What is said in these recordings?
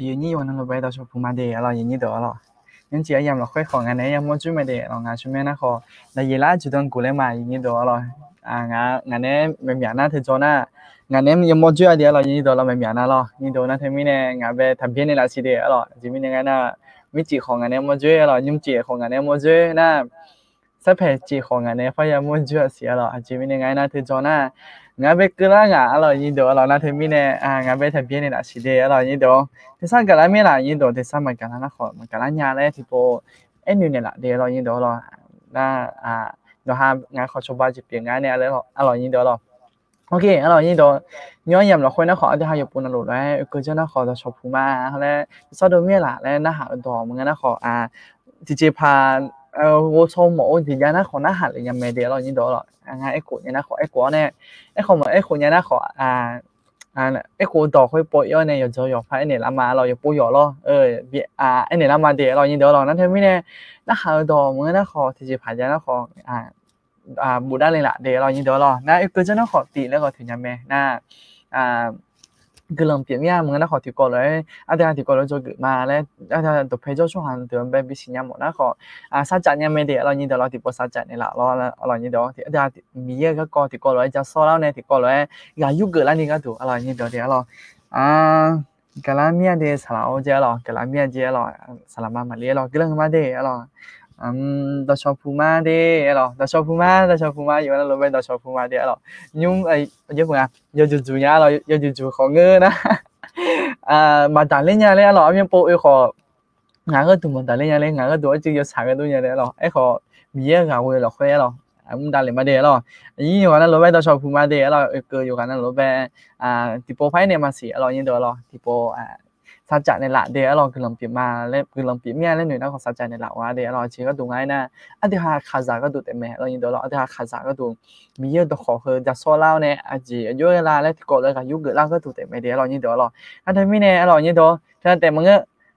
有你我那个外头小铺嘛的，了有你得了。nhưng chỉ em là khỏe khỏi ngày này em muốn chú mày để là ngày chú mày nó khó là gì lá chú đang cố lên mà như đó rồi ngày này mày miệng nó thì cho na ngày này em muốn chú ở đây là như đó là mày miệng nó lo như đó nó thấy mình này ngày về thằng bên này là gì đấy rồi chỉ mình ngày nào mình chỉ khỏi ngày này muốn chú rồi nhưng chỉ khỏi ngày này muốn chú na sắp hết chỉ khỏi ngày này phải em muốn chú ở gì rồi chỉ mình ngày nào thì cho na ngày về cứ là ngày rồi như đó là nó thấy mình này ngày về thằng bên này là gì đấy rồi như đó thì sao cái này mình là như đó thì sao mà cái nó khó mà cái nhà này thì bộ em như này là để rồi như đó rồi là nó ham ngài khó chụp bao nhiêu tiền ngài này rồi như đó rồi ok rồi như đó nhớ nhầm là khối nó khó thì hai chục nó lụt đấy cứ cho nó khó là chụp mà là sau đó mình là nó hạ đồ mà nó khó thì chỉ pa vô số mẫu thì giá nó khó nó hạ lại nhầm mày để rồi như đó rồi ngài ấy của nhà nó khó ấy quá nè ấy không mà ấy của nhà nó khó ấy của đồ khối bội ở này giờ giờ phải này làm mà rồi giờ bội rồi việc ấy này làm mà để rồi như đó rồi nó thêm cái này nó hạ đồ mà nó khó thì chỉ phải giá nó khó bù đắp lên lại để rồi như đó rồi na cứ cho nó khó tỷแล้วก็ถึงยังแม่นะคือลองเปลี่ยนเนี่ยมันก็ขอที่ก่อนเลยอาจจะที่ก่อนเราจะเกิดมาแล้วอาจจะตัวเพจช่วงหันเดือนเป็นปีสิงห์หมดนะขอสัจจะเนี่ยไม่ได้เรายินดีเราที่ปสัจจะนี่แหละเรายินดีที่อาจจะมีเยอะก็ก่อที่ก่อนเลยจะซ้อแล้วเนี่ยที่ก่อนเลยอย่ายุ่งเกิดแล้วนี่ก็ถูกเรายินดีเดี๋ยวเรากะลาเมียเดสลาวเจาะกะลาเมียเจาะสลามามาเรียเราก็เรื่องมาเดเราตัวชอบพูม่าเดเราตัวชอบพูม่าอยู่นั่นเราไปตัวชอบพูม่าเดเรายุ่งเยอะเหมือนกันเยอะจู่ๆเนี่ยเราเยอะจู่ๆของเงินนะมาต่างเล่นเนี่ยเลยเราเอาเงินโปรอีกของานก็ถูกมาต่างเล่นเนี่ยเลยงานก็ถูกจริงจะฉากกันตัวเนี่ยเลยเราไอ้ของมีเยอะงานเว้ยเราค่อยเรามันต่างเล่นมาเดเรายี่อยู่นั่นเราไปตัวชอบพูม่าเดเราเกิดอยู่กันนั่นเราไปที่โปรไฟเนี่ยมาเสียเรายินดีเราที่โปรสัจจะในละเดี๋ยวเราคือลำปีมาเล่นคือลำปีเนี่ยเล่นหน่วยนักของสัจจะในละว่าเดี๋ยวเราชีก็ดูง่ายนะอันที่หาขาซาก็ดูแต่แม่เรายินดีเราอันที่หาขาซาก็ดูมีเยอะตัวขอคือจะโซ่เล่าเนี่ยอาจจะยุ่งเวลาแล้วที่กดเลยกับยุ่งเกิดเล่าก็ดูแต่แม่เดี๋ยวเรายินดีเราอันที่ไม่เนี่ยเรายินดีแต่มันก็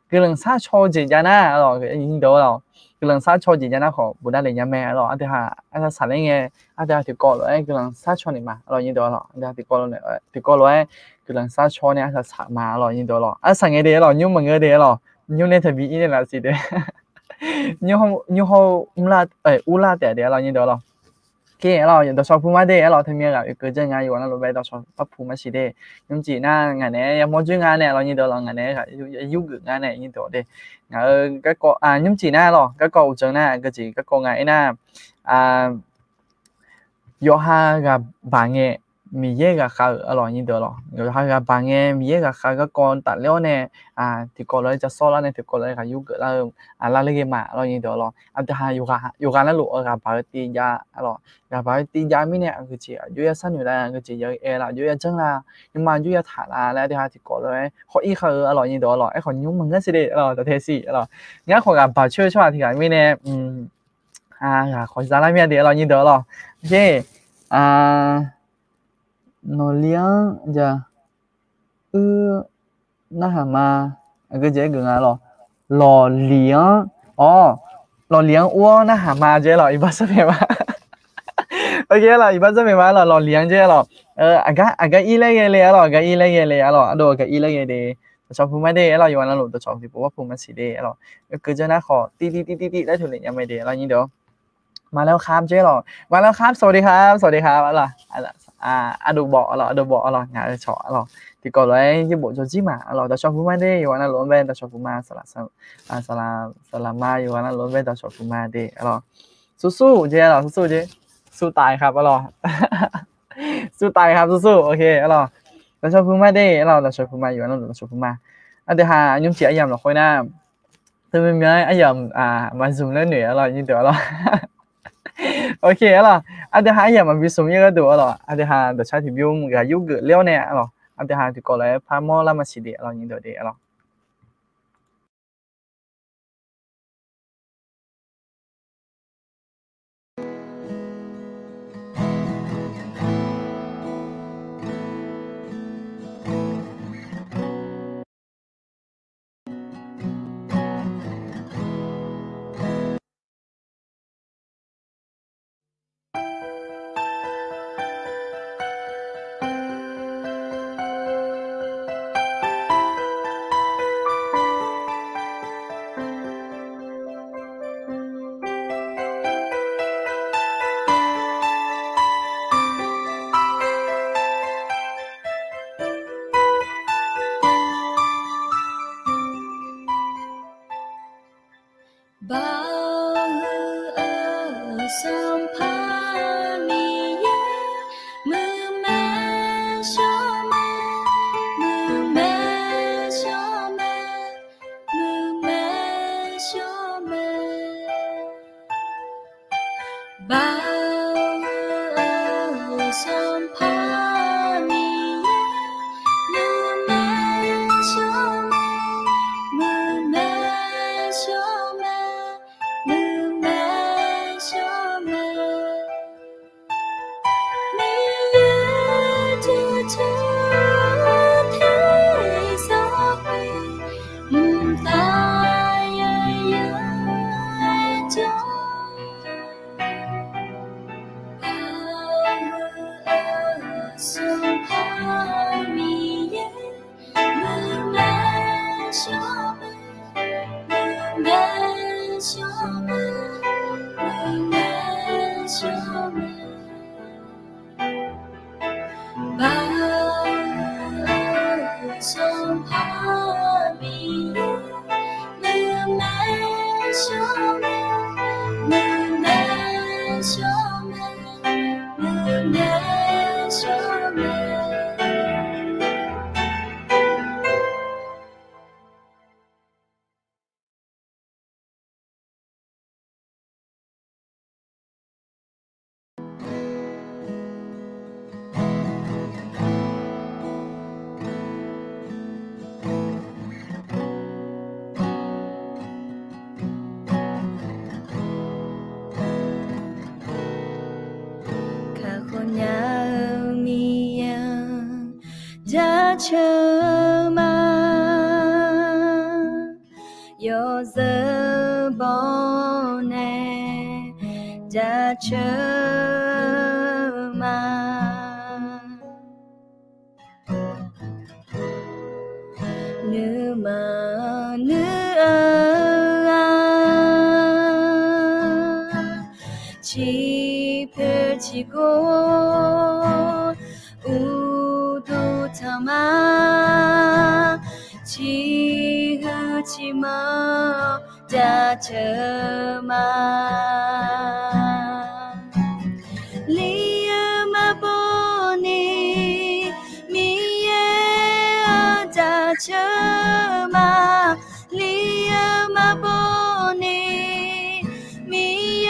คือเรื่องซาโชจิจานะเราคือยินดีเราคือเรื่องซาโชจิจานะของบุญได้เลยยังแม่เราอันที่หาอันที่สั่งเงี้ยอันที่หาที่กดเลยคือเรื่องซาโชนี่มาเรายินดีเราอันที่หาที่กดเลยที่กดเลยคือเรื่องซาโชเนี่ยจะฉากมาเรายินดีเราสั่งเงี้ยเดี๋ยวเรายุ่งมันก็เดี๋ยวเรายุ่งในทวีนี่แหละสิเดี๋ยวยุ่งเขาอุลาแต่เดี๋ยวเรายินดีเราโอเคเราอย่างตัวชอบพูดมาเดี๋ยวเราทำยังไงเกิดจะงานอยู่นั่นเราไปตัวชอบพูดมาสิเดี๋ยวยุ่งจีน่างานเนี่ยยังมองจุดงานเนี่ยเรายินดีเรางานเนี่ยค่ะยุ่งงานเนี่ยยินดีเดี๋ยวcái nhóm chị na rồi cái câu chân na cái chị cái câu ngày na yo ha gặp bạn nghe mi ye gặp khá ở rồi như được rồi yo ha gặp bạn nghe mi ye gặp khá cái con tại liệu nè thì có lấy cho so là này thì có lấy cái yêu cái là là lấy cái mà rồi như được rồi anh ta yoga nó lụa gặp bảo tiền ra rồi gặp bảo tiền ra mi nè cái chị yo san người là cái chị yo là yo chân là nhưng mà yo thả là thì có lấy họ ít khá ở rồi như được rồi còn nhúng mình cái gì đấy rồi thế gì rồi nhớ họ gặp bảo chơi cho thì cái mi nè khỏi giá lại mi đấy rồi như được rồi ok nó liang giờ nó hả mà cái gì gần rồi lò liang lò liang uo nó hả mà chứ rồi ibas phải mà ok là ibas phải mà là lò liang chứ rồi aga ile rồi aga ile rồi đồ aga ile đi cho phụ mai đi rồi yêu anh luôn cho phụ phụ mai xí đi rồi cứ cho nó khó tí đấy thôi nhà mày đi rồi như đóมาแล้วครับเจ๊หรอมาแล้วครับสวัสดีครับดูบอกหรองานเฉาะหรอที่ก่อนเลยที่บอกจะจิ้มหรอแต่ชอบพูดไม่ได้อยู่วันนั้นล้วนเว้นแต่ชอบพูดมาสลับมาอยู่วันนั้นล้วนเว้นแต่ชอบพูดมาดีหรอสู้ๆเจ๊หรอสู้ๆเจ๊สู้ตายครับหรอสู้ตายครับสู้ๆโอเคหรอแต่ชอบพูดไม่ได้หรอแต่ชอบพูดมาอยู่วันนั้นแต่ชอบพูดมาอันเดียวหายุ่งเจี๋ยยำหรอค่อยหน้าtôi mới nhớ ai dầm mà dùng lên nữa rồi như thế rồi ok là anh hai giờ mà bị súng như cái đồ rồi anh hai được sai thì biếu cái yêu gửi leo nè rồi anh hai thì có lẽ pha mò làm mà xí địa rồi như thế rồi chờ mà yo giờ bỏ nè đã chờ mà nữ mà nữ chỉ phải chỉ có mà chỉ hư chỉ mơ đã chờ mà lia mà bố ni mi đã chờ mà lia mà bố ni mi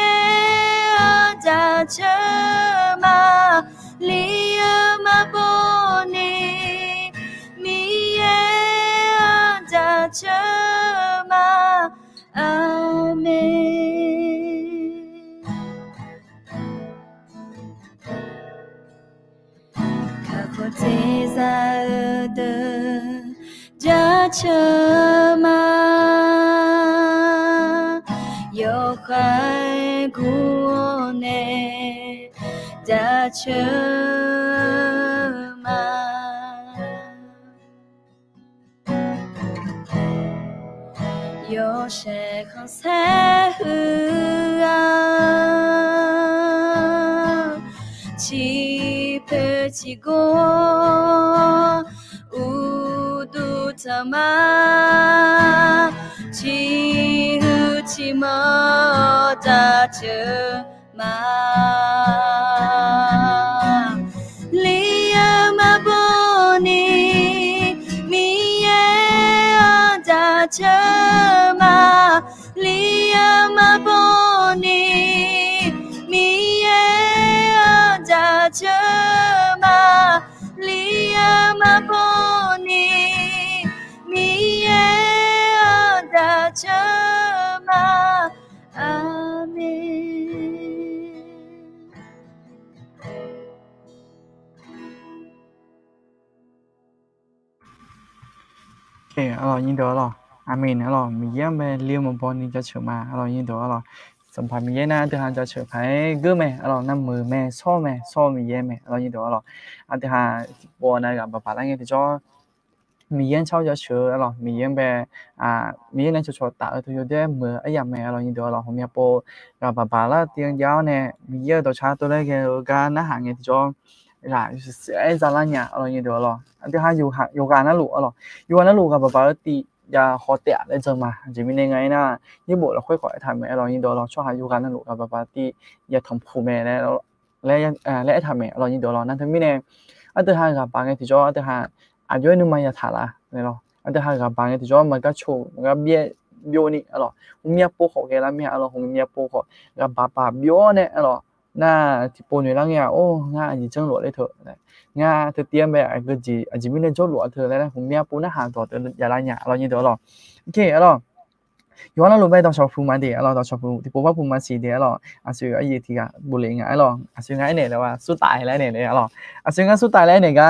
đã chờ mà lia mà bố Chama, Amen. Kako te za de ja chama, yo khai kuone ja chama. Yo sẽ không sẽ hư chỉ phải chỉ có du thama chỉ hư chỉ mơ đã chờ mà lia mà bố ni mi đã chờ mà lia mà bố ni mi đã chờ mà lia mà bố ni mi đã chờ mà Amen. Ok, nhìn đó Amen mình về liêu một bọn đi cho chờ mà nhìn đóสัมผัสมีนะที่หาจะเฉยไปก็แม่น้ำมือแม่ซ้อมีแม่nhìn đóที่หาบัวนะกับป๊าอะไรเงี้ยที่จอมีเช่าจะเฉยมีแบบมีนั่นจะชดตาตัวอยู่ได้มือไอ้ยามแม่nhìn đóผมอยากโปกับป๊าละเตียงยาวเนี่ยมีตัวชาตัวเล็กกันนะหางเงี้ยที่จอไอ้จาระเนี่ยnhìn đóที่หาอยู่กันนั่นหลุอยู่กันนั่นหลุกับป๊าตีya khó tẻ lên giờ mà chỉ mình ngày na như bộ là khơi khỏi thằng mẹ nhìn đó cho hai yoga nó lụ và bà ti ya thòng phụ mẹ này lẽ thằng mẹ nhìn đóนั่นทั้งมิเนี่ยอันที่ห้ากับบางอย่างที่จออันที่ห้าอายุนึงมาอย่าถ่าละเนี่ยอันที่ห้ากับบางอย่างที่จอมันก็โชว์มันก็เบี้ยนี่ผมอยากปูเขาแกแล้วเมียผมอยากปูเขากับบาเบี้ยเนี่ย那ที่ปูนี่แล้วเนี่ยโอ้ง่าอีจังหลวดเลยเถอะง่าเธอเตรียมไปไอ้ก็จีอาจจะไม่ได้จดหลวดเธอแล้วนะผมเนี่ยปูน่าหาต่อเธออย่าไรเนี่ยเราเนี่ยเดี๋ยวหรอโอเคalors有那路边到小铺买的，alors到小铺ที่ปูว่าปูมาสีเดียวalorsอาศัยไอ้ยี่ที่ก็บุเรงอ่ะalorsอาศัยไงเนี่ยแล้วว่าสุดตายแล้วเนี่ยalorsอาศัยงั้นสุดตายแล้วเนี่ยก็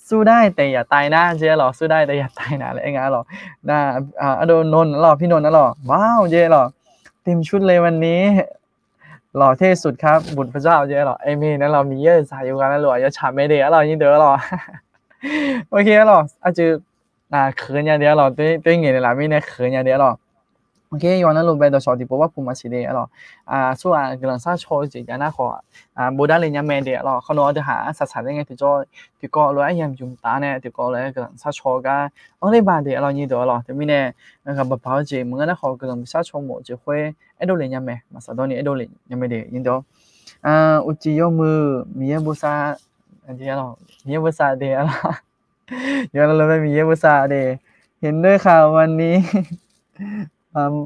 สู้ได้แต่อย่าตายนะเจ๊หรอสู้ได้แต่อย่าตายนะอะไรเงี้ยหรอน่าโดนนนหรอพี่นนท์หรอว้าวเจ๊หรอเต็มชุดเลยวันนี้หล่อเท่สุดครับบุตรพระเจ้าเจ๊หรอไอ้เมย์นั่นเรามีเยอะสายอยู่กันแล้วหรออย่าฉาบไม่เด้อหรอยิ่งเด้อหรอโอเคหรออาจจะเขินอย่างเดียวหรอด้วยเงี้ยละไม่เนี่ยเขินอย่างเดียวหรอโอเคย้อนนั้นลงไปต่อชอที่บอกว่าผมมาสีเดียวหรอส่วนกำลังสร้างโชว์จิตอย่างน่าขอบูดาเลยยังไม่เดียวหรอเขาโน้ตจะหาสัตว์ได้ไงที่จะที่ก็ร้อยยังยุ่งตาเนี่ยที่ก็เลยกำลังสร้างโชว์กันอะไรบ้างเดียวเรายี่เดียวหรอแต่ไม่เนี่ยนะครับแบบพอจีมึงน่าขอกำลังสร้างโชว์หมดจะคุยไอ้ดูเลยยังไม่มาสัตว์ตัวนี้ไอ้ดูเลยยังไม่เดียวยี่เดียวอุจิโยมือมีเยบุษาเดียวหรอมีเยบุษาเดียวหรอย้อนเราไปมีเยบุษาเดียวเห็นด้วยข่าววันนี้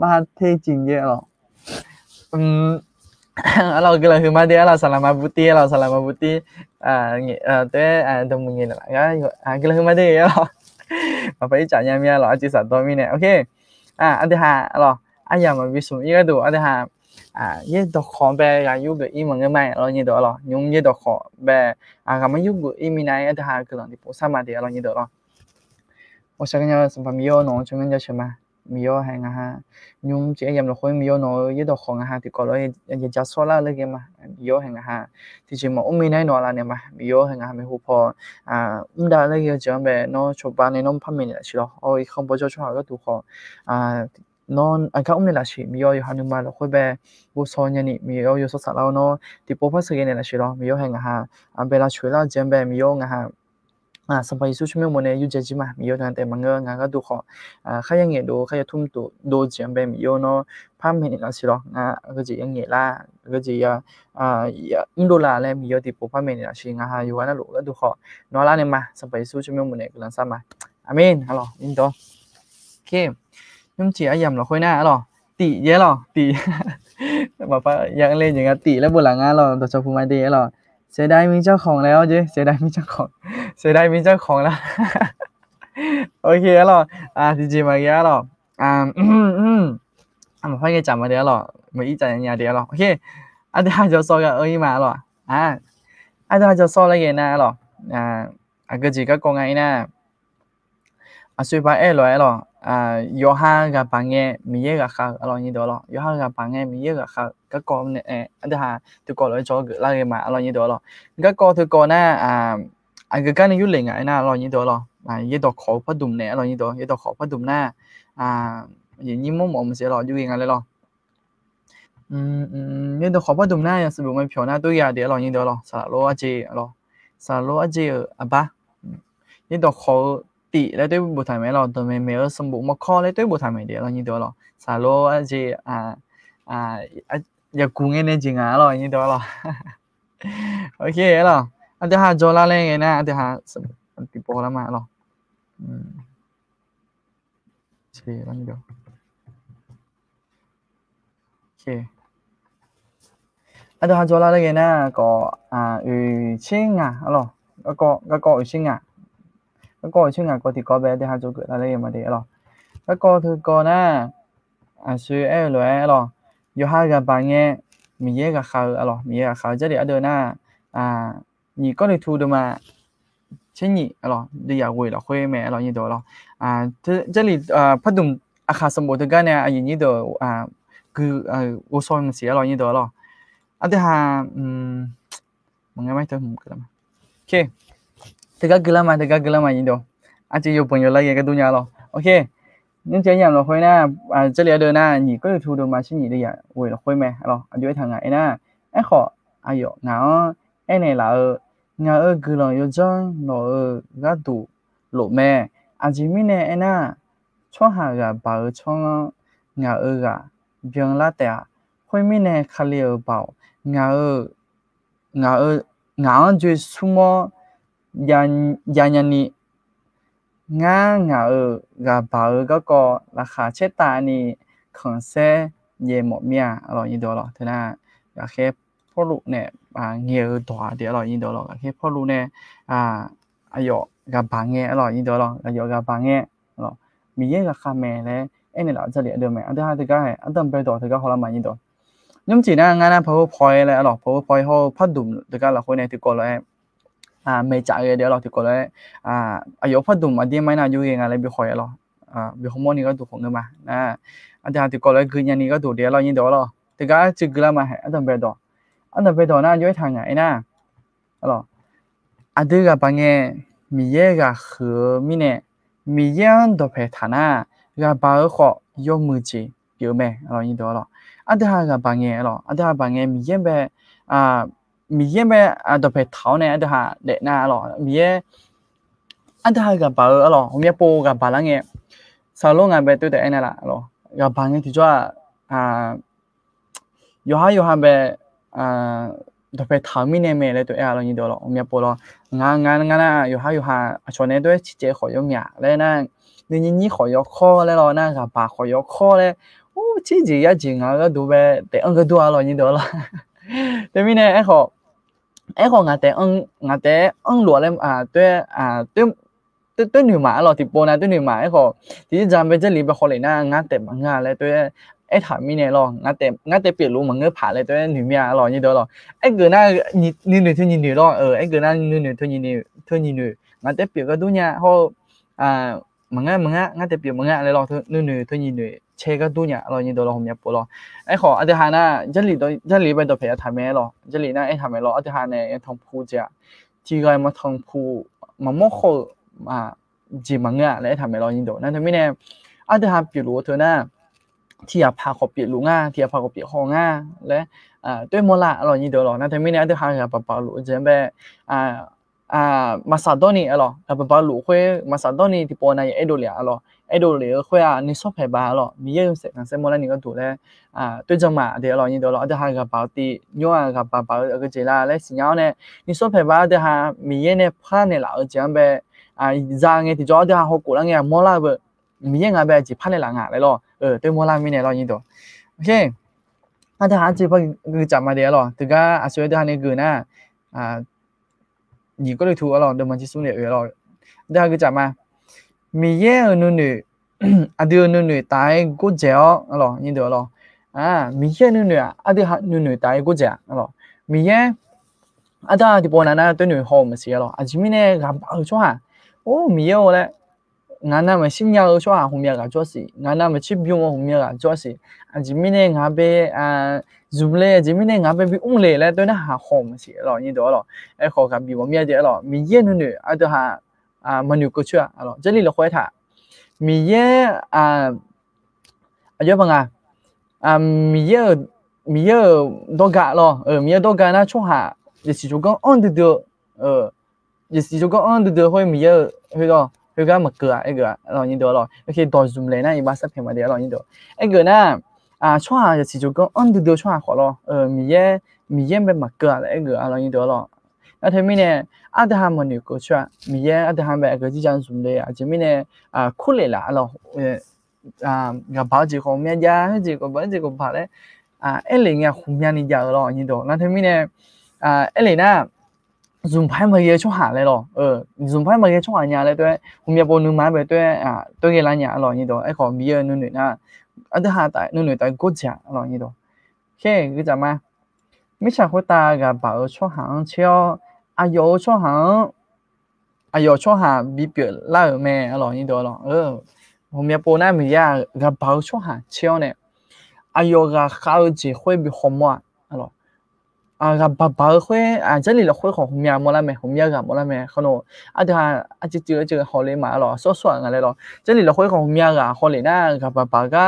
บ้านเท่จริงเยอะหรอเราก็เลยคือมาเดียวเราselama putihเราselama putihแต่ตรงนี้แหละก็เลยคือมาเดียวเราไปจ่ายยามๆเราอาจจะสัตว์ตัวมีเนี่ยโอเคอันที่ห้าเราอย่ามาวิสุทธิ์อีกดูอันที่ห้ายี่ดอกขอแบบอยู่กับอีมันก็ไม่เรายี่ดอกเรายุ่งยี่ดอกขอแบบก็ไม่อยู่กับอีมีนายอันที่ห้าก็ลองที่พูดสามารถเดียวเรายี่ดอกเรา我想跟你什么没有弄，就跟你什么没有还个哈，用这样的话没有弄，一道行哈，就搞了一家说了那个嘛，没有还个哈，ที่จริงมันไม่ได้นอนแล้วเนี่ยมาไม่有还个哈ไม่หูพอได้แล้วก็จะแบบน้องชาวบ้านในน้องพัมมิเนี่ยใช่หรอโอ้ยเขาบอกจะช่วยก็ถูกขอนอนเขาอุ้มเนี่ยละใช่ไม่有有哈นึงมาแล้วค่อยแบบบุษเนี่ยนี่ไม่有有说啥แล้วเนาะที่พอพักสักเนี่ยละใช่หรอไม่有还个哈เวลาช่วยแล้วจะแบบไม่有个哈สมัยสู้ช่วยมันเนี่ยอยู่เจจิมามีโยทันแต่มันก็ดูขอข้ายังเงี้ยดูข้าจะทุ่มตัวดูเจียมแบบมีโยเนาะพามเห็นแล้วสิหรอก็จะยังเงี้ยละก็จะอินโดลาเลยมีโยที่ปุ๊บพามเห็นแล้วสิฮะอยู่กันนั่นหลูก็ดูขอนอนละเนี่ยมาสมัยสู้ช่วยมันเนี่ยกำลังซ้ำมาอาเมนฮัลโหลอินโดโอเคยุ่งเจียยำเราค่อยหน้าฮัลโหลตีเยอะหรอตีแบบว่ายังเล่นอย่างเงี้ยตีแล้วบุหลังหรอตัวชาวพูมาดีหรอเสียดายมีเจ้าของแล้วเจ๊เสียดายมีเจ้าของแล้วโอเคหรอจริงๆมาเยอะหรอมาพ่อแกจับมาเดี๋ยวหรอมาอีจันอย่างเดียวหรอโอเคอันเดียวจะสอนกันมาหรออันเดียวจะสอนอะไรกันนะหรอก็จีก็กงไงนะช่วยไปหรอหรอยอฮากับปังเงมีเยอะกับเขาอร่อยนี่เดียวหรอยอฮากับปังเงมีเยอะกับเขาก็กอเนี่ยอันเดียวตัวกอเลยจอเกิดอะไรมาอร่อยนี่เดียวหรอก็กอตัวกอนะก็การนี่ยุ่งเลยไงนะอร่อยนี่เดียวหรอยี่ดอกขอพัดดุมเนี่ยอร่อยนี่เดียวยี่ดอกขอพัดดุมหน้าอย่างนี้มั่วมันเสียหรออยู่ยังไงเลยหรอยี่ดอกขอพัดดุมหน้าอย่างสมมติมันผิวหน้าตัวใหญ่เดียวอร่อยนี่เดียวหรอสาโลอาเจหรอสาโลอาเจบ้ายี่ดอกขอตีแล้วด้วยบุตรไทยไหมเราตัวเมย์สมบูรณ์มาข้อแล้วด้วยบุตรไทยไหมเดียวเรานี่เดียวหรอสาโลอาเจอย่ากูเงี้ยจริงหรอนี่เดียวหรอโอเคหรออันที่ห้าโจลาเล่ไงนะอันที่ห้าติดโปรแล้วมาหรอใช่แล้วนี่เดียวโอเคอันที่ห้าโจลาเล่ไงนะก็อยู่ชิงหรอก็อยู่ชิงก็ชิงก็ที่ก็แบบที่ห้าโจเกิดอะไรมาเดียวหรอก็ถือก็นะช่วยเลยหรอยู่ห้ากับปังเงี้ยมีเยอะกับเขาหรอมีเยอะกับเขาจะเดี๋ยวเดินหน้า你个里图的嘛，请你咯，你也会了会咩咯？呢度咯，这里พัดดุมอาคาสมบูรณ์กันเนี่ยอย่างนี้เด้อคืออุซอยมันเสีย咯呢度咯，อันที่ห้ามันไงไม่ถึงกันละโอเคถึงกันละมา呢度อาจจะ有朋友来也个度鸟咯 ，OK， 你这样了会呢这里的呢你个里图的嘛是你的也会了会咩咯？就会ทางไหนนะไอ้ขออายุเงาไอ้เนี่ยเรางาคือเราอยู่จังเราก็ดูหลุดแม่อาจจะมีเนี่ยไอ้น่ะช่วงหากบ่าวช่วงงาก็เบียงละแต่ค่อยมีเนี่ยคาเลียบ่าวงาจะสมอยันนี่งาก็บ่าวก็ราคาเช่ตานี่ของเสยหมดเมียอร่อยดีด้วยหรอเท่านั้น ก็แค่พ่อลูกเนี่ยเงี้ยตัวเดี๋ยวเรายินเดี๋ยวเราก็แค่พ่อลูกเนี่ยอายุกับบางเงี้ยเรายินเดี๋ยวเราอายุกับบางเงี้ยเรามีเยอะกับคำแม่เลยไอ้เนี่ยเราจะเรียนเดิมไหมอันที่ห้าที่ก็ให้อันตั้งไปต่อที่ก็เขาละมายินเดี๋ยวย้ำจีน่างานนั้น PowerPoint เลยเรา PowerPoint เขาพัดดุมที่ก็เราคนเนี่ยที่ก็เลยไม่จ่ายเดี๋ยวเราที่ก็เลยอายุพัดดุมอันที่ไม่น่าอยู่ยังไงเลยไปคอยเราไปขโมยนี่ก็ถูกของเงินมาอันที่ห้าที่ก็เลยคือยันนี่ก็ถูกเดี๋ยวเรายินเดี๋ยวเราที่ก็จะกลับมาให้อันตั้งไปต่ออันตั้งไปต่อน่าย้อยทางไหนนะเราอันที่กับปังเงี้ยมีเยอะกับคือมีเนี่ยมีเยอะตัวเพฐานะกับบางข้อยกมือจีเปียวแม่เรายินเดี๋ยวเราอันที่ห้ากับบางเงี้ยเราอันที่ห้าบางเงี้ยมีเยอะแบบมีเยอะแบบตัวเพเท่าเนี่ยอันที่ห้าเด็กน่าเรามีเยอะอันที่ห้ากับบางเราผมอยากปูกับบางเงี้ยสาวลงงานไปตัวเด็กนี่แหละเรากับบางเงี้ยที่ว่า有下呗特别头面的咩咧对啊，你到咯，我们播咯，我那有下，上年都直接学咗咩咧那，你學咗課咧咯，那個白學咗課咧，自己一直個讀呗，第二個讀咯，你到咯，對面咧一個我第二落咧對女嘛咯，啲波呢對女嘛一個，啲站俾這裡邊學嚟那我第乜嘢咧對。ไอ้ถามมีเนี่ยหรองัดแต่เปลี่ยนรู้มันก็ผ่านเลยตัวหนูเมียหรอนี่เด้อหรอไอ้เกิดน่านี่หนูทุนยินหนูหรอไอ้เกิดน่าหนูทุนยินหนูงัดแต่เปลี่ยนก็ดูเนี่ยเขามันงัดแต่เปลี่ยนมันก็เลยหรอหนูทุนยินหนูเชก็ดูเนี่ยหรอนี่เด้อหรอผมอยากพูดหรอไอ้ขออันที่ห้าน่ะจะหลีไปตัวเพจทำไมหรอจะหลีน่ะไอ้ทำไมหรออันที่ห้าเนี่ยทองพูจ้ะที่ก็มาทองพูมันมั่วเขาจีมันก็เลยทำไมหรอนี่เด้อนั่นทำไมเนี่ยอันที่ห้าเปลี่ยนรู้เธอน่ะที่อยากพาเขาเปลี่ยนลุงที่อยากพาเขาเปลี่ยนห้องและด้วยโมละอร่อยนี่เดียวหรอนะแต่ไม่เนี่ยด้วยหางกับปะลุเจนแบบมาซาโดนี่อร่อยปะลุคุยมาซาโดนี่ที่ปนในไอโดเลียอร่อยไอโดเลียคุยนี่ชอบให้บ้าอร่อยมีเยอะเสร็จกันเสร็จโมละนี่ก็ถูกแล้วด้วยจังหวะเดียวอร่อยนี่เดียวหรอด้วยหางกับปะตีย้อนกับปะก็เจล่าและสิ่งนี้นี่ชอบให้บ้าด้วยหางมีเยอะเนี่ยพาเนี่ยหล่ะเจนแบบจางเงี้ยที่จอด้วยหางเขากูแล้วเงี้ยโมละแบบมีเยอะงานแบบจีพันในหลังเลยหรอ对莫拉米呢老印度 OK 那他还只不个讲嘛的咯这个所以他那个呢你过来图咯对嘛去送的咯这个讲嘛มีเยอะนู่อันเดียวนู่ตายกูเจ้าหรอนี่เดียวหรอมีเยอะนู่อันเดียวนู่ตายกูเจ้าหรอมีเยอะอันเดียวที่ปนนั้นตัวนู่หอมสิหรออันที่มีเนี่ยกับชัวโอ้มีเยอะเลยงานนั้นมันสิ่งอย่างชัวร์ผมอยากจะสิงานนั้นมันชิบยุ่งผมอยากจะสิอันที่มีเนี่ยงานไปจุ่มเลยที่มีเนี่ยงานไปบิอุ้งเลยแล้วตัวนั้นหาหอมสิหรอนี่เดียวหรอไอ้ขอกับบิวมีอะไรหรอมีเยอะนู่อันเดียวมันอยู่ก็ชัวร์หรอ这里เราคุยถ่ามีเยอะอายุเป็นไงมีเยอะ多个咯มีเยอะ多个นะชัวร์也是就讲安的也是就讲安的会มีเยอะ会个佢個乜個一個咯，呢度咯，佢代做嚟呢，一把視頻咪啲咯，呢度一個呢，創下就持續講安度創下學咯，咪嘢咩乜個嚟一個咯，呢度咯，那睇咩呢？阿啲下問你個出，咪嘢阿啲下咪個之前做嚟，就咩呢？苦嚟啦咯，個包住個咩呀？跟住個包住個拍咧，一嚟嘅紅面呢隻咯，呢度，那睇咩呢？一嚟呢？dùng phải mấy cái chỗ hạ lại rồi, dùng phải mấy cái chỗ hạ nhà lại tôi, hôm nay bọn nó买về tôi cái là nhà rồi như đó, ai còn bây giờ nó nữa na, ở đây hạ tại nó nữa tại quốc gia rồi như đó, ok cái gì mà, mấy cha của ta gặp bảo chỗ hàng chiêu, yêu chỗ hàng bị biểu lại mẹ rồi như đó rồi, hôm nay bọn nó bây giờ gặp bảo chỗ hàng chiêu này, yêu gặp khao chỉ会bị hỏng mất rồiกับบ่าวคุยจะหลีเราคุยของผมยาโมละแม่ผมยากับโมละแม่เขาโนเดี๋ยวจะเจอฮอลเลยมาหรอสวยๆอะไรหรอจะหลีเราคุยของผมยากับฮอลเลยนะกับบ่าวก็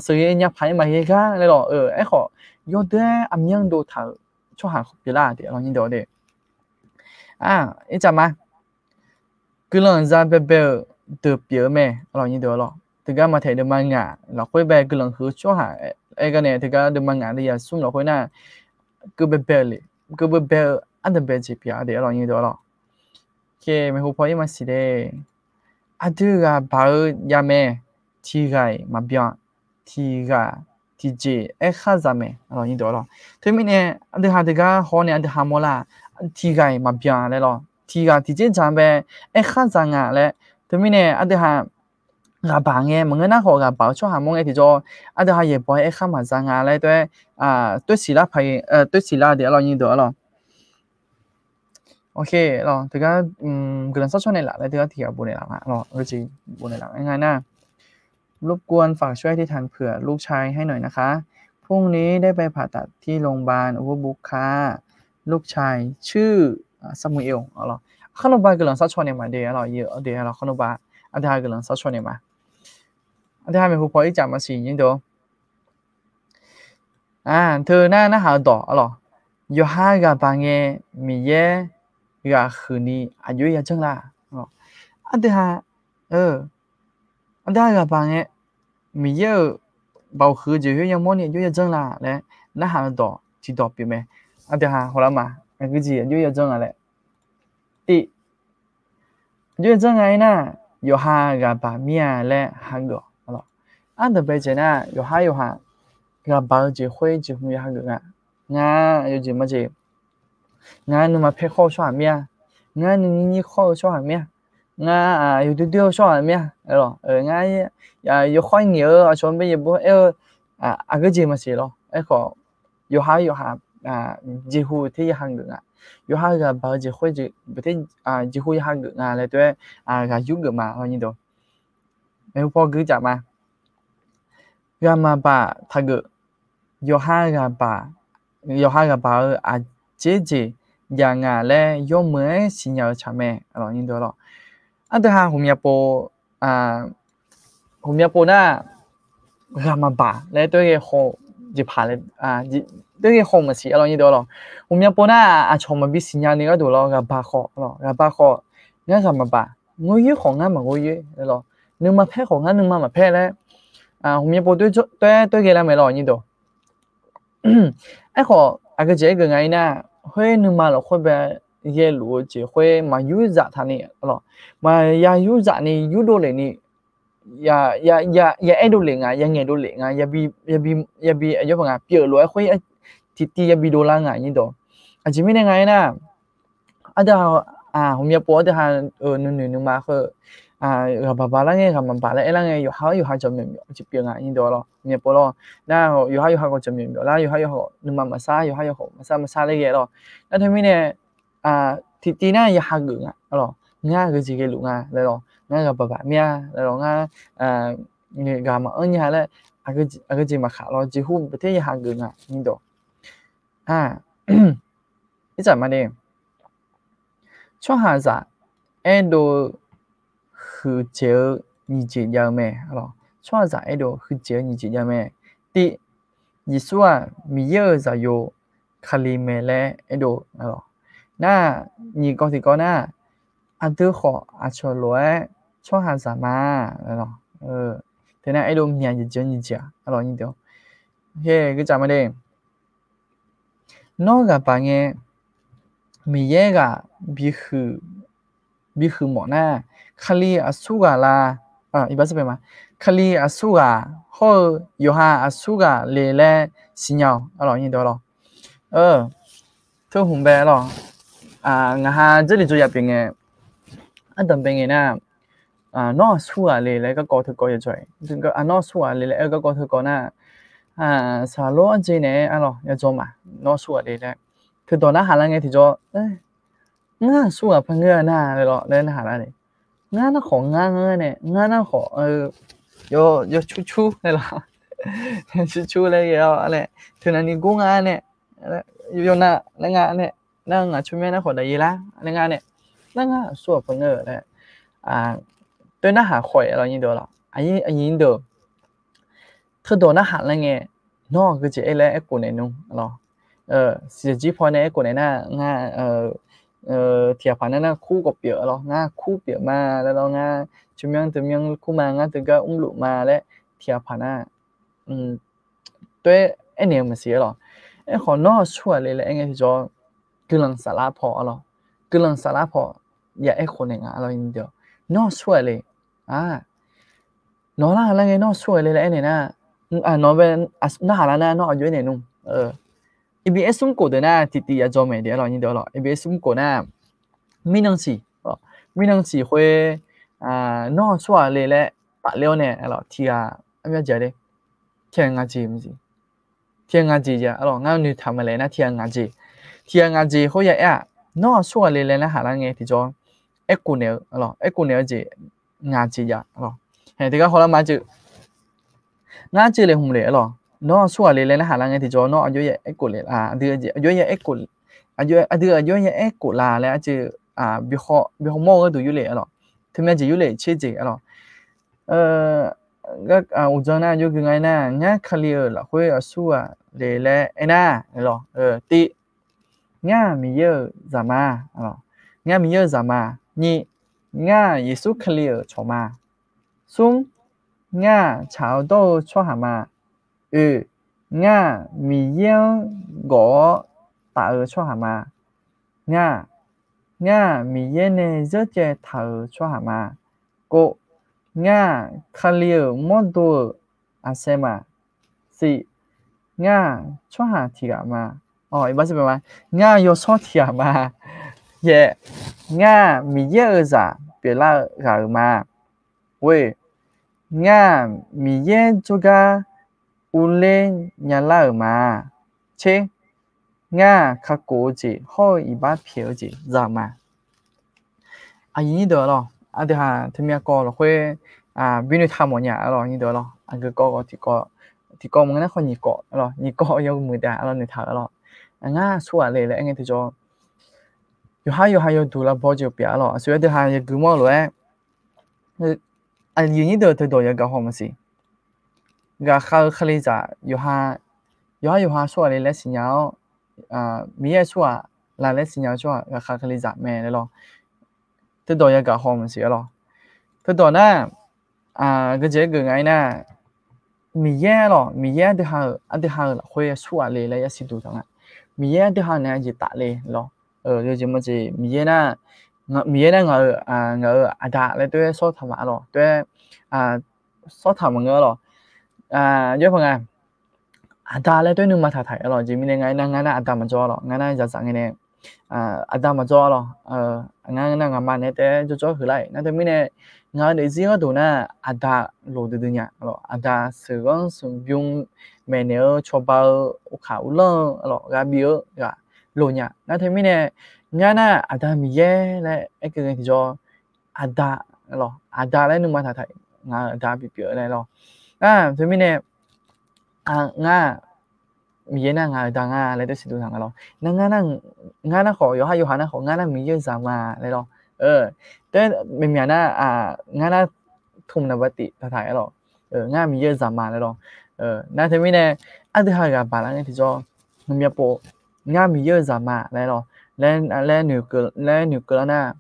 ซื้อเนี่ยพายมาเฮก้าอะไรหรอไอ้ขอยอดด้วยอันยังดูถ่ายช่วงหาเวลาเดี๋ยวเรายินดีเดี๋ยวไอ้จำมาคือเราจะไปเบลตัวเปียแม่เรายินดีหรอถึงก็มาถ่ายเดิมงานเราคุยไปคือเราคือช่วงหาไอ้กันเนี่ยถึงก็เดิมงานที่จะสุ่มเราคุยน่ะก็ไปเบลเลยก็ไปเบลอันเดอร์เบลจีพีเดี๋ยวเรายินดีหรอโอเคไม่หัวพอยังมาสิเดอันที่ก็บ่าวยาแม่ที่ก็มาเบียนที่ก็ ทีเจข้าจะไม่เรายินดีหรอที่มีเนี่ยเดี๋ยวหาเด็กเขาเนี่ยเดี๋ยวหาโมล่าที่ไงมาเบียร์เลยหรอที่เจจำเป็นข้าจะงาเลยที่มีเนี่ยเดี๋ยวหากบางเงี้ยมึงน่าขอกระเป๋าช่วยหามงไอ้ที่จอเดี๋ยวหาเย่บอยข้ามาจะงาเลยด้วยศิลาไปด้วยศิลาเดี๋ยวเรายินดีหรอโอเคเราเด็กกำลังสักช่วงไหนล่ะแล้วเด็กที่บุญในหลังอ่ะเราก็จะบุญในหลังง่ายๆนะรบกวนฝากช่วยที่ทันเผื่อลูกชายให้หน่อยนะคะพรุ่งนี้ได้ไปผ่าตัดที่โรงพยาบาลอุบลบุคาลูกชายชื่อซามูเอลเหรอขนมปังกำลังสักช่วงไหนมาเดี๋ยวเราเยอะเดี๋ยวเราขนมปังเดี๋ยวกำลังสักช่วงไหนมาเดี๋ยวมีผู้ป่วยจำมาสิยินดีเธอหน้าหาต่อเหรอยู่ห้ากับบางเงี้ยมีเย่ก็คืนนี้อายุยังจังละเดี๋ยวเดี๋ยวกับบางเงี้ยมีเยอะเบาคือจะอยู่ยังมั่วเนี่ยอยู่ยังจังละเลยน่าหาต่อที่ต่อไปไหมเดี๋ยว好了嘛ก็จีอยู่ยังจังละ第อยู่จังไงนะอยู่ห้ากับบางเมียและห้า个เหรอเดี๋ยวไปเจอนะอยู่ห้ากับบางจะคุยจะคุยห้า个อยู่จีมาจีนึกมาเพชรข้อช่วยเมียนี่ข้อช่วยเมียอยู่เดียวช่วยเมียเหรออยู่ข้อเหนียวชวนไปอยู่บ่ก็จีมาสิเหรอขออยู่ห้า几乎ที่ห้า个อยู่ห้ากับบางจะคุยจะ不ที่几乎ห้า个เลยด้วยก็ยุ่งมาเรานี่ดูพอคือจะมาก็มาป่าถ้าเกิดอยู่ห้ากับป่าเจ๊ยังเลยยอมเหมือนสิ่งอย่างฉันไม่เรายินดีหรอเดี๋ยวผมอยากน่ะก็มาป่าแล้วตัวเองเขาจะผ่านเลยตัวเองเขาไม่สิเรายินดีหรอผมอยากน่ะชมมาบิสิ่งอย่างนี้ก็ดูแล้วก็ป่าเขาหรอก็ป่าเขาเนี่ยก็มาป่างูยืดของงั้นมางูยืดหรอนึกมาแพ้ของงั้นนึกมาแพ้แล้วผมอยากตัวเองแล้วไม่รอยินดีขอก็เจ๊ก็ไงนะเฮ้ยนึกมาแล้วค่อยไปเยลูเจ๊ค่อยมาอยู่จัดท่านี่หรอมาอย่าอยู่จัดนี่อยู่ดูเลยนี่อย่าไอ้ดูเลยยังไงดูเลยอย่าบีอายุเป็นไงเปลี่ยนรวยค่อยที่อย่าบีดูล่างนี่ดูจะไม่ได้ไงนะเดี๋ยวผมอยากบอกเดี๋ยวนึกมาคือกับบ้านแล้วไงกับมันบ้านแล้วแล้วไงอยู่หาจำเป็นจะเปลี่ยนนี่ดูหรอเนี่ยพอแล้วน่าอยู่หาก็จำเป็นแล้วอยู่หานึกมาซาอยู่หามาซาเลยหรอแล้วทีนี้เนี่ยที่น่าอยู่หาเรื่องหรอก็จะเกี่ยวกับหรอกับบ้านเมียหรอเนี่ยกับมาเนี่ยแหละก็จะมาขาเราจะหูประเทศอยู่หาเรื่องนี่ดูนี่จะมาเนี่ยช่วงหาจะดูคือเจอ你姐要咩หรอช่วงจะดูคือเจอ你姐要咩ที่ยิสุมีเยอะจะอยู่คลีเมเลดูหรอน่านี่ก็ที่ก็น่าดูขอชวนรวยช่วงหาจะมาหรอแต่น่าดูมีอย่างเจอ你姐หรอนี่เดียวโอเคก็จะมาเด้นอกจากบางอย่างมีเยอะกับบีคือหมอน่าคลีอสุกาลาอีบ้าจะเป็นมาคลีอสุกาเขาอยู่หาอสุกาเลเลสิญญาหรอนี่เดียวหรอทุกคนแบบหรองา这里做一边嘅等边嘅น่ะนอสุกาเลเลก็กอถือกออยู่จ่อยถึงก็นอสุกาเลเลก็กอถือกอน่ะสาโลอันเจเนี่ยหรออย่าจมนอสุกาเลเลคือตอนนั้นหาแล้วไงที่จะสู้กับเพื่อนหน้าเลยหรอเล่นหาอะไรน่าของเนี่ยน่าของโยชูเลยหรอชูเลยอะไรถึงนั้นนี่กูเนี่ยโยน่ะแล้วเนี่ยนั่งช่วยแม่น่าขอได้ยี่ละแล้วเนี่ยนั่งสู้กับเพื่อนเลยตัวน่าหาข่อยอะไรนี่เดียวหรออันนี้เดียวคือตัวน่าหาอะไรเงี้ยนอกก็จะไอ้กูเนี่ยนุ่งหรอเสียจีพอเนี่ยกูเนี่ยน่าเทียบพันนั้นคู่กับเปียหรอคู่เปียมาแล้วเราจุดยังคู่มาถึงก็อุ้มหลุมาและเทียบพันตัวไอ้เนี่ยมันเสียหรอไอ้คนนอกช่วยเลยแหละไอ้เงี้ยที่จะกำลังสาระพอหรอกำลังสาระพออย่าไอ้คนเนี่ยเราอย่างเดียวนอกช่วยเลยนอกอะไรไงนอกช่วยเลยแหละไอ้เนี่ยนะ nó bên nó hà lan nó ở dưới này luôn EBS súng cổ đấy na thì cho mày đấy rồi như đó rồi EBS súng cổ na mình đang chỉ会nó xóa lên lại tại liệu này rồi thì em biết gì đấy thiên nga gì không gì thiên nga gì chứ rồi ngay nu tham lại na thiên nga gì hồi giờ nó xóa lên là hà lan nghe thì cho eco neo gì nga gì chứ rồi thì cái hồi mà chữ nga chỉ là không lẽ rồi nó xóa lên là hà lan nghe thì cho nó ở dưới eco lên đưa gì ở dưới eco ở dưới eco là chữ bị họ mua cái đồ du lịch rồi thì mình chỉ du lịch chơi gì rồi các uống na vô cái ngày na nhá clear là hơi ở xua để lẽ na rồi tí nhá mình nhớ giả mà nhá mình nhớ giả mà nhị nhá Yesu clear cho mà sung nhá chào đâu cho hả mà nhá mình nhớ gõ tạo cho hả mà nhá mình nhớ này rất là thở cho hả mà cô nhá clear modo asema si nhá cho hả thì mà 이봐 봐봐 nhá yo so thì mà yeah nhá mình nhớ ra别啦个嘛喂nhá mình nhớ cho ga ule nhà la mà che nhá khắc cố gì hỏi 이봐 phiếu gì ra mà ý được rồi thì thì mình có là会bên tham một nhà rồi như được rồi cái có một cái khó nhị có rồi nhị có yêu người ta rồi người ta rồi nga xua lại anh thì cho yo hay đủ là bao nhiêu bia rồi所以thì hay cứ mua rồi như được thì đồ cái họ mà gì cái khai lý ra yo hay xua lại xin nhau mi xua lại xin nhau cho cái khai lý ra mẹ rồi thì đồ cái họ mà gì rồi thì đồ na cái gì cái ngày na mi thì hay là会xua lại xin đủ thằng mi thì hay này chỉ tạ lên rồi rồi chỉ mà chỉ mi na ngờ đã lại tôi số thằng mà rồi tôi số thằng mà ngờ rồi với phần đã lại tôi nương mà thải rồi chỉ mình ngày na đã mà cho rồi ngày na giờ sáng ngày này đã mà cho rồi ngày na mà này tôi cho thử lại nên tôi mình này ngày để riêng ở đồ na đã lộ được nhỉ rồi đã sử dụng mẹ nếu cho bao khảo lơ rồi cái biểu cái lộ nhỉ nên tôi mình này ngày na đã mi lại cái thì cho đã rồi đã lại nương mà thải ngày đã bị biểu này rồi tôi mình này nga mi na nga da nga lại tôi sẽดูthằng rồi nga nó khó yo hay yo hana khó nga nó mi giờ ra mà lại rồi tôi mình na nga nó thùng na bắt tị thải rồi nga mi giờ ra mà lại rồi na thế mình này thứ hai là bà là thì cho mình bộ nga mi giờ ra mà lại rồi lên nhiều cửa na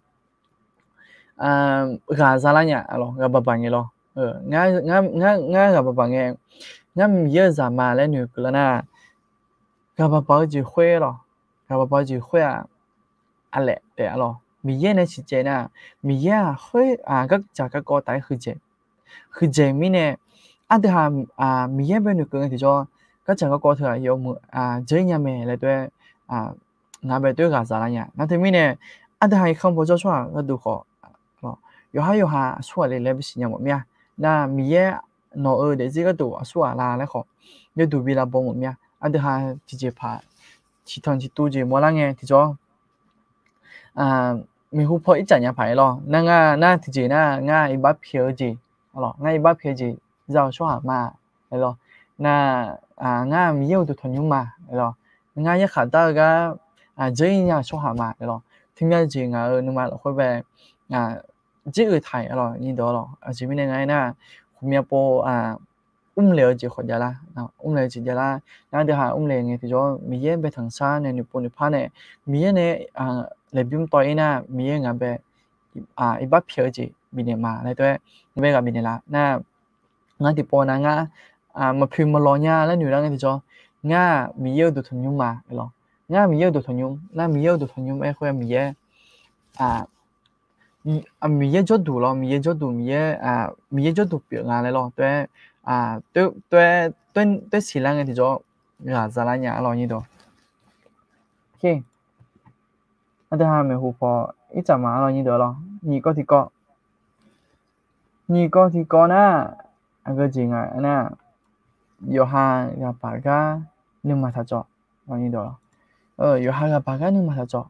gà ra là nhá rồi gà bà bằng rồi nga gà bà bằng nghe nga mi giờ ra mà lên nhiều cửa na gà bà bao nhiêu khuê rồi gà bà bao nhiêu khuê lẹ để rồi mi giờ này chỉ chơi na mi giờ khuê các các cô tại khử chơi mi này thứ hai mi giờ bên nhiều cửa thì cho các các cô thừa yêu mu chơi nhà mẹ lại tôi ngã về tôi gà ra là nhá na thế mi này thứ hai không bao giờ xóa cái đồ khó rồi yo hay xóa lại bị xin nhà một mía na mi giờ nó để gì cái đồ xóa là lại khó yo đồ bị là bỏ một mía thứ hai thì chỉ phải chỉ thằng chỉ tu chỉ mua lăng nghe thì cho mình hút phơi ít chả nhà phải lo na thì chỉ na ít bắp phiếu gì rồi ít bắp phiếu gì giàu xóa mà rồi na mình yêu được thuần nhung mà rồi nhất khả ta cái dễ nhà xóa mà rồi thì mình chỉ nhưng mà khôi về chỉ người thải rồi như đó rồi chỉ mình ngay na mình bộ liệu chỉ khỏi là liệu chỉ là na thứ hai liệu nghe thì cho mình về thằng xa này nụ phá này mình này lấy bím tỏi na mình ngã về ít bắp phiếu gì mình mà này tôi về gặp mình là na ngã thì po na ngã mà phim mà lo nha lấy nụ đang thì cho ngã mình yêu được thuần nhung mà rồi ngã mình yêu được thuần nhung na mình yêu được thuần nhung em khoe mình mình cho đủ lo mình cho đủ mình cho đủ biểu ngã này lo tôi 对起来个这种伢子啦伢老你都 OK 那等下没胡说一怎么老你得了你个呢个gì nè有哈个八个你嘛他做老你得了有哈个八个你嘛他做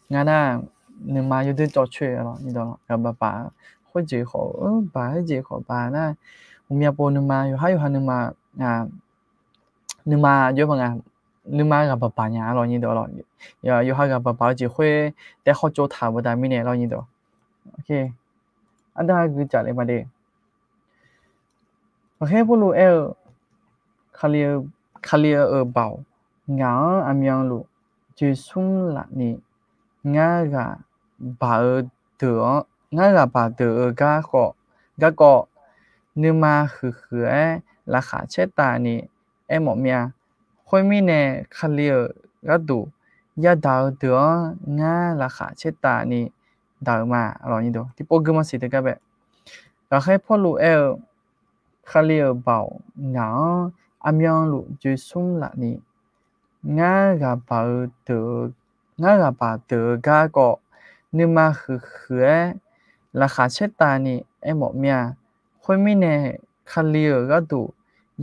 俺呢你嘛有点做缺了你得了个八会最好八最好八呢我们要播你嘛有哈你嘛你嘛有不啊你嘛个爸呀老你得了有哈个爸就会带好做他不的明年老你得 OK อันนั้นคือจัดเลยมาเดโอเคพวกลูคาเลียเบางาอเมียงลูจะสุ่มละนี่งากะบาเดองากะบาเดกะก็นึมาคือราคาเชตานี่หมอเมียค่อยมีแน่คาเลียก็ดูยาดาวเดองาราคาเชตานี่ดาวมาอร่อยนี่ดูที่โปรแกรมสิตก็แบบแล้วให้พอลูคาเลียเบาหนาอเมียงลูจะสุ่มละนี่งากะบาเดก็นึมาคือราคาเชตานี่หมอเมียค่อยมีแน่คาเลียก็ดู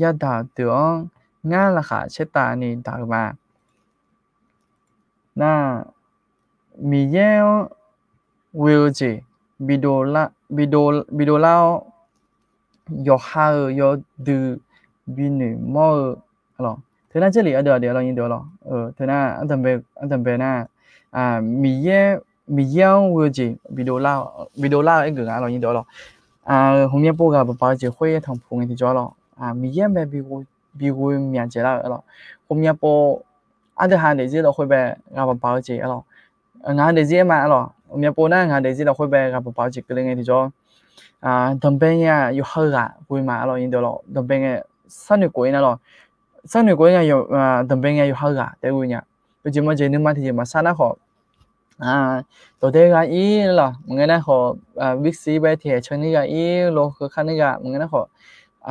ยาดาวเดองาราคาเชตานี่ดาวมาน่ามีเยวิลจีบิโดลา有哈有的比女猫了，他那这里得了你得了，他那安等贝那米耶วิจิบิโดลาไอ้个啊了你得了后面播个把这会堂铺给你做了米耶呗比我面接了后面播安得喊的这了会呗把这了俺的这嘛了后面播那俺的这了会呗把这个给你做đồng bên nha yêu hơi vui mà lo nhìn được lo đồng bên nghe sang nước cuối nè lo sang nước cuối nha yêu đồng bên nghe yêu hơi để vui nha bây giờ mà chơi nước mà thì mà sang nó họตัวเด็กอ่ะอีหรอมึงงั้นนะเขาวิกซี่ไปที่เชิงนี่ก็อีโลคือคันนี่ก็มึงงั้นนะเขา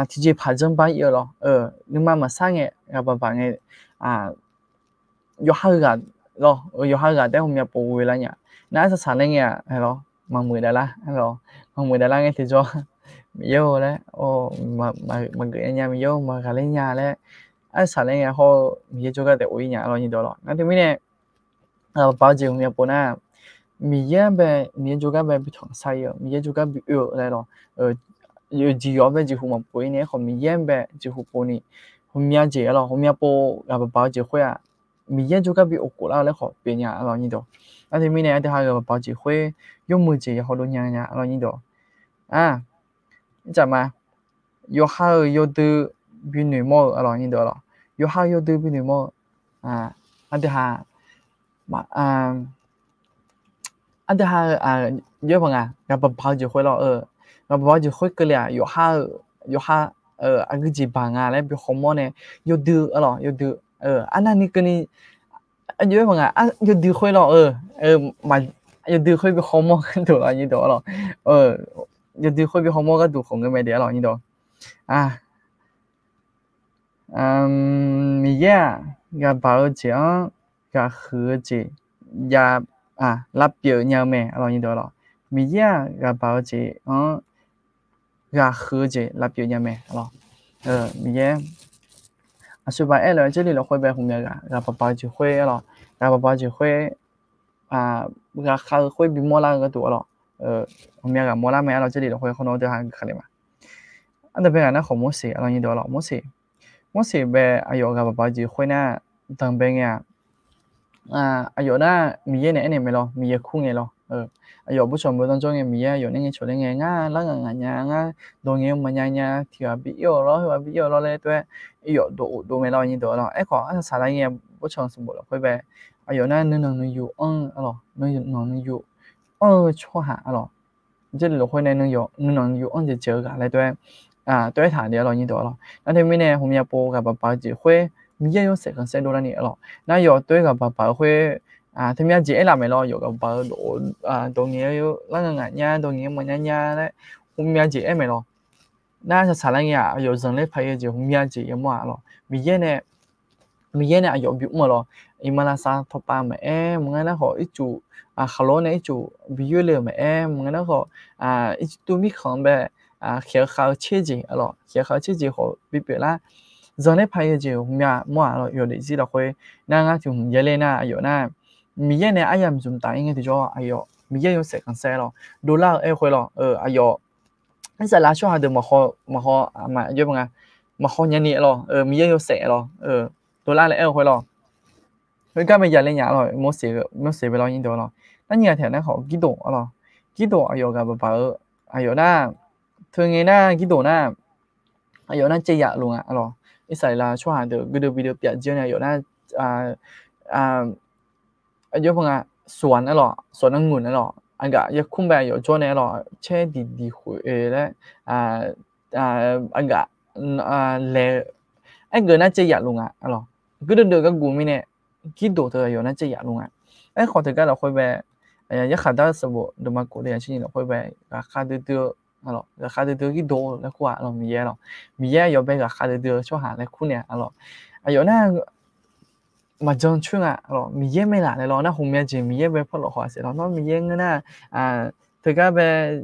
ที่จะผ่านจังไปเยอะหรอนึกมาสร้างไงกับแบบไงอยู่ห่างกันหรออยู่ห่างกันแต่ผมอยากปูเวลาเนี่ยน่าจะสั่งอะไรเงี้ยเหรอมามือได้ละเหรอมามือได้ละไงที่จะมีเยอะแล้วมาเกิดเนี่ยมีเยอะมาการเล่นเนี่ยแล้วสั่งอะไรเงี้ยเขามีเยอะจุกแต่โอ้ยเนี่ยเรานี่เดียวหรองั้นที่ไม่เนี่ย包姐ผมอยากบอกนะมีเยอะแบบมีจุกแบบพิถังใส่มีเยอะจุกแบบเยอะอะไรหรอ有几样แบบจีหูมาปุ๋ยเนี่ยเขามีเยอะแบบจีหูปุ๋ยนี่ผมอยากเจอหรอผมอยากบอก包姐会มีเยอะจุกแบบอกกุลอะไรเขาเป็นเนี่ยเรานี่เดียวอันที่ไม่เนี่ยที่หา包姐会ยกมือเจอเขาโดนเนี่ยเรานี่เดียวจะมา有好有的比女模เรานี่เดียวหรอ有好有的比女模อันที่หาอันที่หาเยอะพังกับ包姐会了กับ包姐会个เลย有好อันก็จีบังแล้ว比红模เนี่ย有的หรอ有的อันนั้นนี่ก็นี่เยอะพัง有的会了มา有的会比红模更多了你懂了有的会比红模更多红个没得了你懂มีเยอะกับ包姐กับ和姐呀รับเยอะเนี่ยแม่เรานี่เดียวหรอมีเยอะกับ包姐กับ和姐รับเยอะเนี่ยแม่หรอมีเยอะ说白了这里了会不会后面กับ包姐会了กับ包姐会กับ和会比莫拉个多了后面กับ莫拉没了这里了会很多的还可以嘛อันดับแรกนะของโมเสสเรานี่เดียวหรอโมเสสแบบอายุกับ包姐会นะตั้งเป็นเนี่ยอายุน่ะมีเยอะเนี่ยไม่หรอมีเยอะคู่ไงหรออายุผู้ชมผู้ต้องจงมีเยอะอยู่นี่ไงชวนไงง่าแล้วง่าโดนเงี้ยมันง่าที่ว่าบิโยหรอว่าบิโยหรอเลยตัวอายุดูไม่หรอนี่ตัวหรอขอสารเงี้ยผู้ชมสมบูรณ์ค่อยไปอายุน่ะนึงอยู่หรอนึงอยู่ชั่วหาหรอ这里会呢能有按着这个来对他的了你多了那天面呢我们要播个包姐会มีเยอะเสกกันเสร็จดูแล้วนี่หรอน่าอยู่ด้วยกับบ่าว会ที่มีเจล่ะไม่หรออยู่กับบ่าวตรงนี้อยู่แล้วงานเนี่ยตรงนี้มันเนี่ยแล้วผมมีเจไม่หรอ那是啥人呀？有人类拍就面子也么了，มีเย่เนี่ยอายุบิวมาหรออิมาลาซาทบปาแม่มึงนะขออีจูฮัลโหลเนี่ยอีจูบิวเลยแม่มึงนะขออีจูมีของแบบเขียวขาวเชื่อจีอ๋อเขียวขาวเชื่อจีขอบิบละตอนนี้พายจีมีมั่วอ๋ออยู่ในที่เราคุยนั่งถึงเยเลน่าอายุน่ะมีเย่เนี่ยอายามจุ่มตายยังไงที่จ่ออายุมีเย่อยู่เสกกันเสร็จหรอดูแลคุยหรออายุนี่จะลาช่วงหาเดิมมาขอมาเยอะมั้งมาขอยันนี่หรอมีเย่อยู่เสกหรอตัวล่าเลยคุยหรอ佢今日日你廿來冇寫俾我印到咯，但日條咧學幾多啊咯，幾多阿有個爸爸阿有啦，thường ngày na幾多na阿有那chơi luôn à咯，一齊啦出下的嗰度video表演呢有那阿有朋友สวน啊咯，สวนองุ่น啊咯，อันก็有空白有做呢咯，車地會咧อันก็咧อันก็น่าchơi luôn à咯，嗰度個古面呢。幾多都有那這樣弄啊！學大家落去呗，一下到時候都冇過啲錢落去呗，下到到咯，下到到幾多咧過咯，咪嘢咯，咪嘢有俾個下到到出下咧過呢咯，有那嘛將出啊咯，咪嘢咩啦咧咯，那後面就咪嘢俾拋落去時咯，那咪嘢那大家呗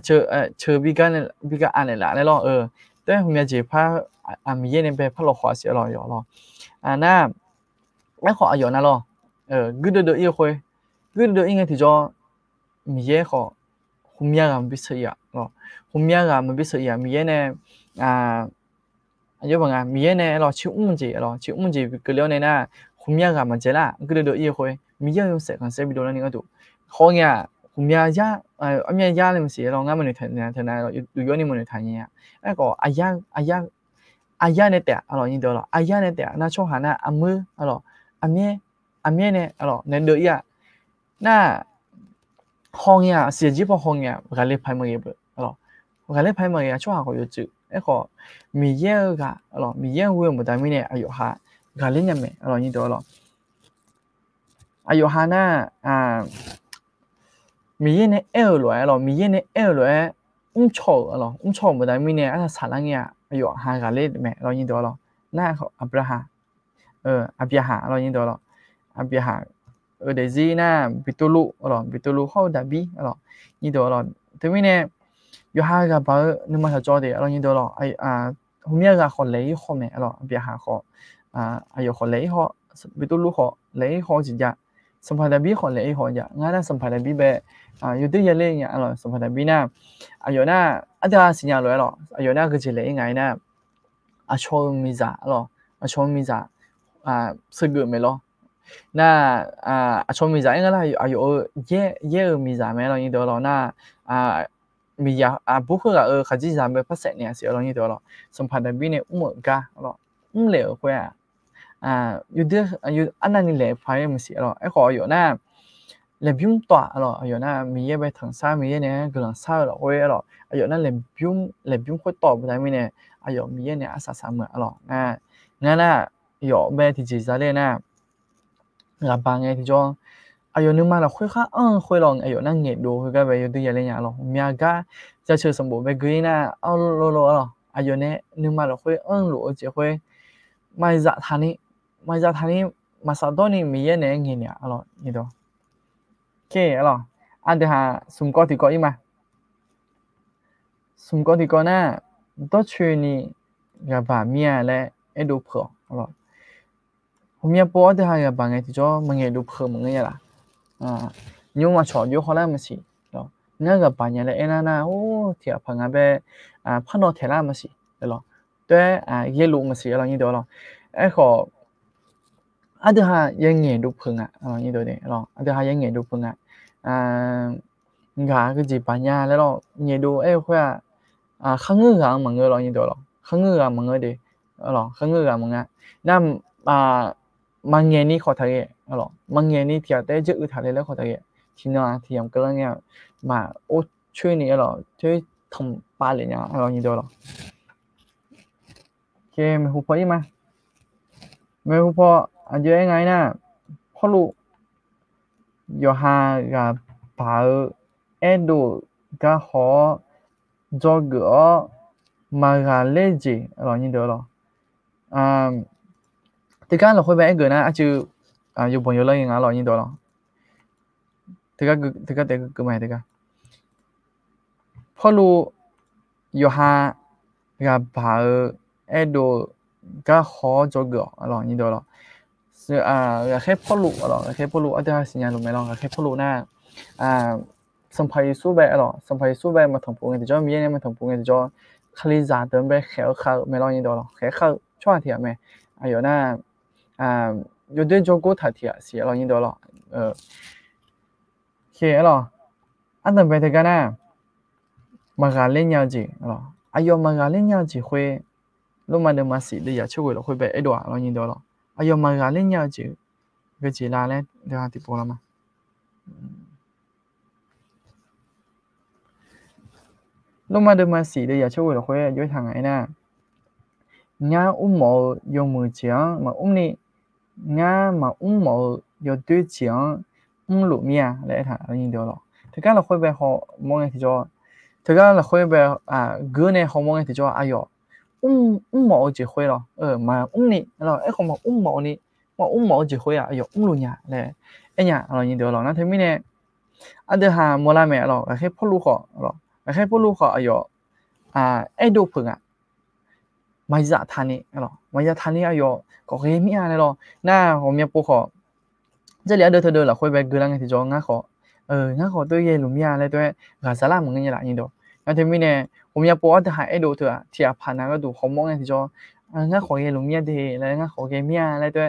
chờ比較安嚟啦咧咯，對後面就怕咪嘢咧俾拋落去時咯有咯，那ไม่ขออายุนะหรอกูเดือดอีกคุยกูเดือดอีกไงที่จะมีเยอะขอหุ่มยากมันพิเศษหรอหุ่มยากมันพิเศษมีเยอะเนี่ยอายุบางอ่ะมีเยอะเนี่ยหรอชิวอุ้มจีหรอชิวอุ้มจีก็เลี้ยวเนี่ยนะหุ่มยากมันเจล่ะกูเดือดอีกคุยมีเยอะอยู่เสกกันเสกวิดีโอนั่นนี่ก็ดูเขาเนี่ยหุ่มยากอันนี้ยากเลยมันเสียหรองั้นมันอยู่ที่ไหนหรออยู่ย้อนนี่มันอยู่ที่ไหนเนี่ยไอ้ก็อายาเนี่ยแต่หรอยิ่งเดียวหรออายาเนี่ยแต่น่าชอบหาหน้ามือหรอအမြဲနဲ့အဲ့တော့နေတော့ရနာဟောင်းရအစီကြီးပေါ်ဟောင်းရကလေးဖိုင်မရဘူးအဲ့တော့ကလေးဖိုင်မရချွာကိုရကျအဲ့ခေါ်မီရဲကအဲ့တော့မီရဲဝဲမတိုင်မင်းနဲ့အယောဟာကလေးညမယ်အဲ့တော့ညတော့တော့အယောဟာနာမီရဲနဲ့အဲ့လိုအဲ့တော့မီရဲနဲ့အဲ့လိုချောအဲ့တော့မတိုင်မင်းနဲ့အဲ့ဆာလန်းရအယောဟာကလေးမယ်အဲ့တော့ညတော့တော့နာခေါ်အဗရာဟာอาเปียหาเรายินตัวหรออาเปียหาเดซี่น่ะบิตูลุหรอบิตูลุเข้าดับบี้หรอยินตัวหรอทีนี้เนี่ยอยู่หากับบ่นึกมาจอเดเรายินตัวหรอไอ้หุ่มยากขอเลยขอแม่หรออาเปียหาขออายุขอเลยขอบิตูลุขอเลยขอจิจะสัมภาระบี้ขอเลยขอจะงั้นน่ะสัมภาระบี้แบบอยู่ที่ยันเลยเนี่ยหรอสัมภาระบี้น่ะอายุน่ะอันเดียวสัญญาเลยหรออายุน่ะก็จะเลยไงน่ะอาชอมิซาหรออาชอมิซาစကုမေလောနာအချုံမီဇာငါလာအယောရဲမီဇာမဲလောင်းတော်လောနာမီယာဘုခကခကြီးဇာမဲဖဆက်နေစီလောင်းတော်လောစံဖတ်တဲ့ဘင်းနဲ့ဥမကာလောလေခွဲယူဒီအနနီလေဖိုင်မစီလောအခေါ်ယောနာလေဘျုံတော့လောအယောနာမီရဲပဲထန်စားမီရဲနဲ့ဂလန်စားလောဝဲလောအယောနာလေဘျုံခွတ်တော့ဗတိုင်းမင်းနဲ့အယောမီရဲနဲ့အဆဆာမလောငါနာ有呗，ที่จีซาเลยนะรับบางไงที่จงอายุนึงมาแล้วค่อยค่อยลองอายุนั่งเงียบดูคือก็ไปอยู่ตัวอย่างหรอมีอาการจะเชื่อสมบูรณ์ไปกุยนะเอาโลหรออายุเนี่ยนึงมาแล้วค่อยหรือจะค่อยไม่จะทานี้มาสาวตัวนี้มีเยอะเนี่ยเงี้ยหรอนี่ตัวโอเคหรออันเดียวหาสุ่มก้อนที่ก้อนอีกมาสุ่มก้อนที่ก้อนน่ะตัวชื่อนี่กับบาเมียและไอ้ดูเผือกหรอผมอยากบอกที่หายบางไงที่จะมึงเห็นดูเพิ่มมึงไงล่ะยูมาชอยูเขาแล้วมันสิเนาะงั้นกับบางอย่างเลยนะโอ้เทียบพังกันไปพันโนเทล่ามันสิเดี๋ยวด้วยเยลูมันสิอะไรนี่เดี๋ยวไอ้ขออันเดียวหายังเงี้ยดูเพิ่งอะไรนี่เดี๋ยวเนี่ยเนาะอันเดียวหายังเงี้ยดูเพิ่งงาคือจีบางอย่างแล้วเงี้ยดูไอ้คุยข้างเงือกมึงอะไรนี่เดี๋ยวข้างเงือกมึงดิข้างเงือกมึงนั่นmang nghe ni khó thấy rồi mang nghe ni thì tới chữ thấy là khó thấy thì nó thì em cứ nghe mà ô chơi này rồi chơi thầm ba liền nhá rồi như đó rồi ok mình hụt phải mà mình hụt phải anh chơi ngay nè khó lụ giờ hà gặp bảo em đủ cả họ 这个马嘎勒吉了，你得了啊。这个了会被一个呢，就有朋友了应该了，你得了。这个买这个，พอรู้อยู่หาก็บ่าก็ขอจอ个了你得了是ก็แค่พอรู้了ก็แค่พอรู้เดี๋ยวสัญญาณรู้มั้ยล่ะก็แค่พอรู้นะสัมภาระสู้แบบล่ะสัมภาระสู้แบบมาทำปุ่งเดี๋ยวมีเนี่ยมาทำปุ่งเดี๋ยวคลิจาเดินไปเข้าไม่ล่ะ你得了เข้าช่วยที่มั้ยอยู่นะอยู่ด้วยจอกูทัดที่เสียล่ะ你得了โอเคล่ะอันนั้นไปกันนะมาการเล่นยาวจีล่ะมาการเล่นยาวจี会路嘛的嘛是的也出去了会被一段了你得了嘛การเล่นยาวจี个จี拉嘞对啊地波了嘛路嘛的嘛是的也出去了会有ทางไหนนะงาอุ้มหมอยงมือเจียงมาอุ้มนี่งามาอุ้มหมอยด้วยเจียงอุ้มหลุมเนี่ยอะไรท่าเรายิงเดียวหรอถ้ากันเราคุยไปเขามองที่จอถ้ากันเราคุยไปกูเนี่ยเขามองที่จออุ้มหมอจะคุยหรอมาอุ้มนี่เราเขามาอุ้มหมอนี่มาอุ้มหมอจะคุยอุ้มหลุมเนี่ยอะไรเนี่ยเรายิงเดียวหรอนะที่มีเนี่ยอันเดียวหาโมลาเมะหรอแค่พูดลูกเขาหรอแค่พูดลูกเขาไอ้ดูพึ่งไม่จะทานนี่หรอไม่จะทานนี่ก็เรียมีอะไรหรอน่าผมอยากพูดขอ这里เดินละคุยไปกูลังที่จองงั้นขอตัวเย็นหลุมยาอะไรตัวกาซาลามึงนี่แหละนี่ดูงั้นที่มีเนี่ยผมอยากพูดว่าไอ้ดูเถอะที่ผ่านก็ดูเขามองที่จองั้นขอเย็นหลุมยาดีแล้วงั้นขอเกมีอะไรตัว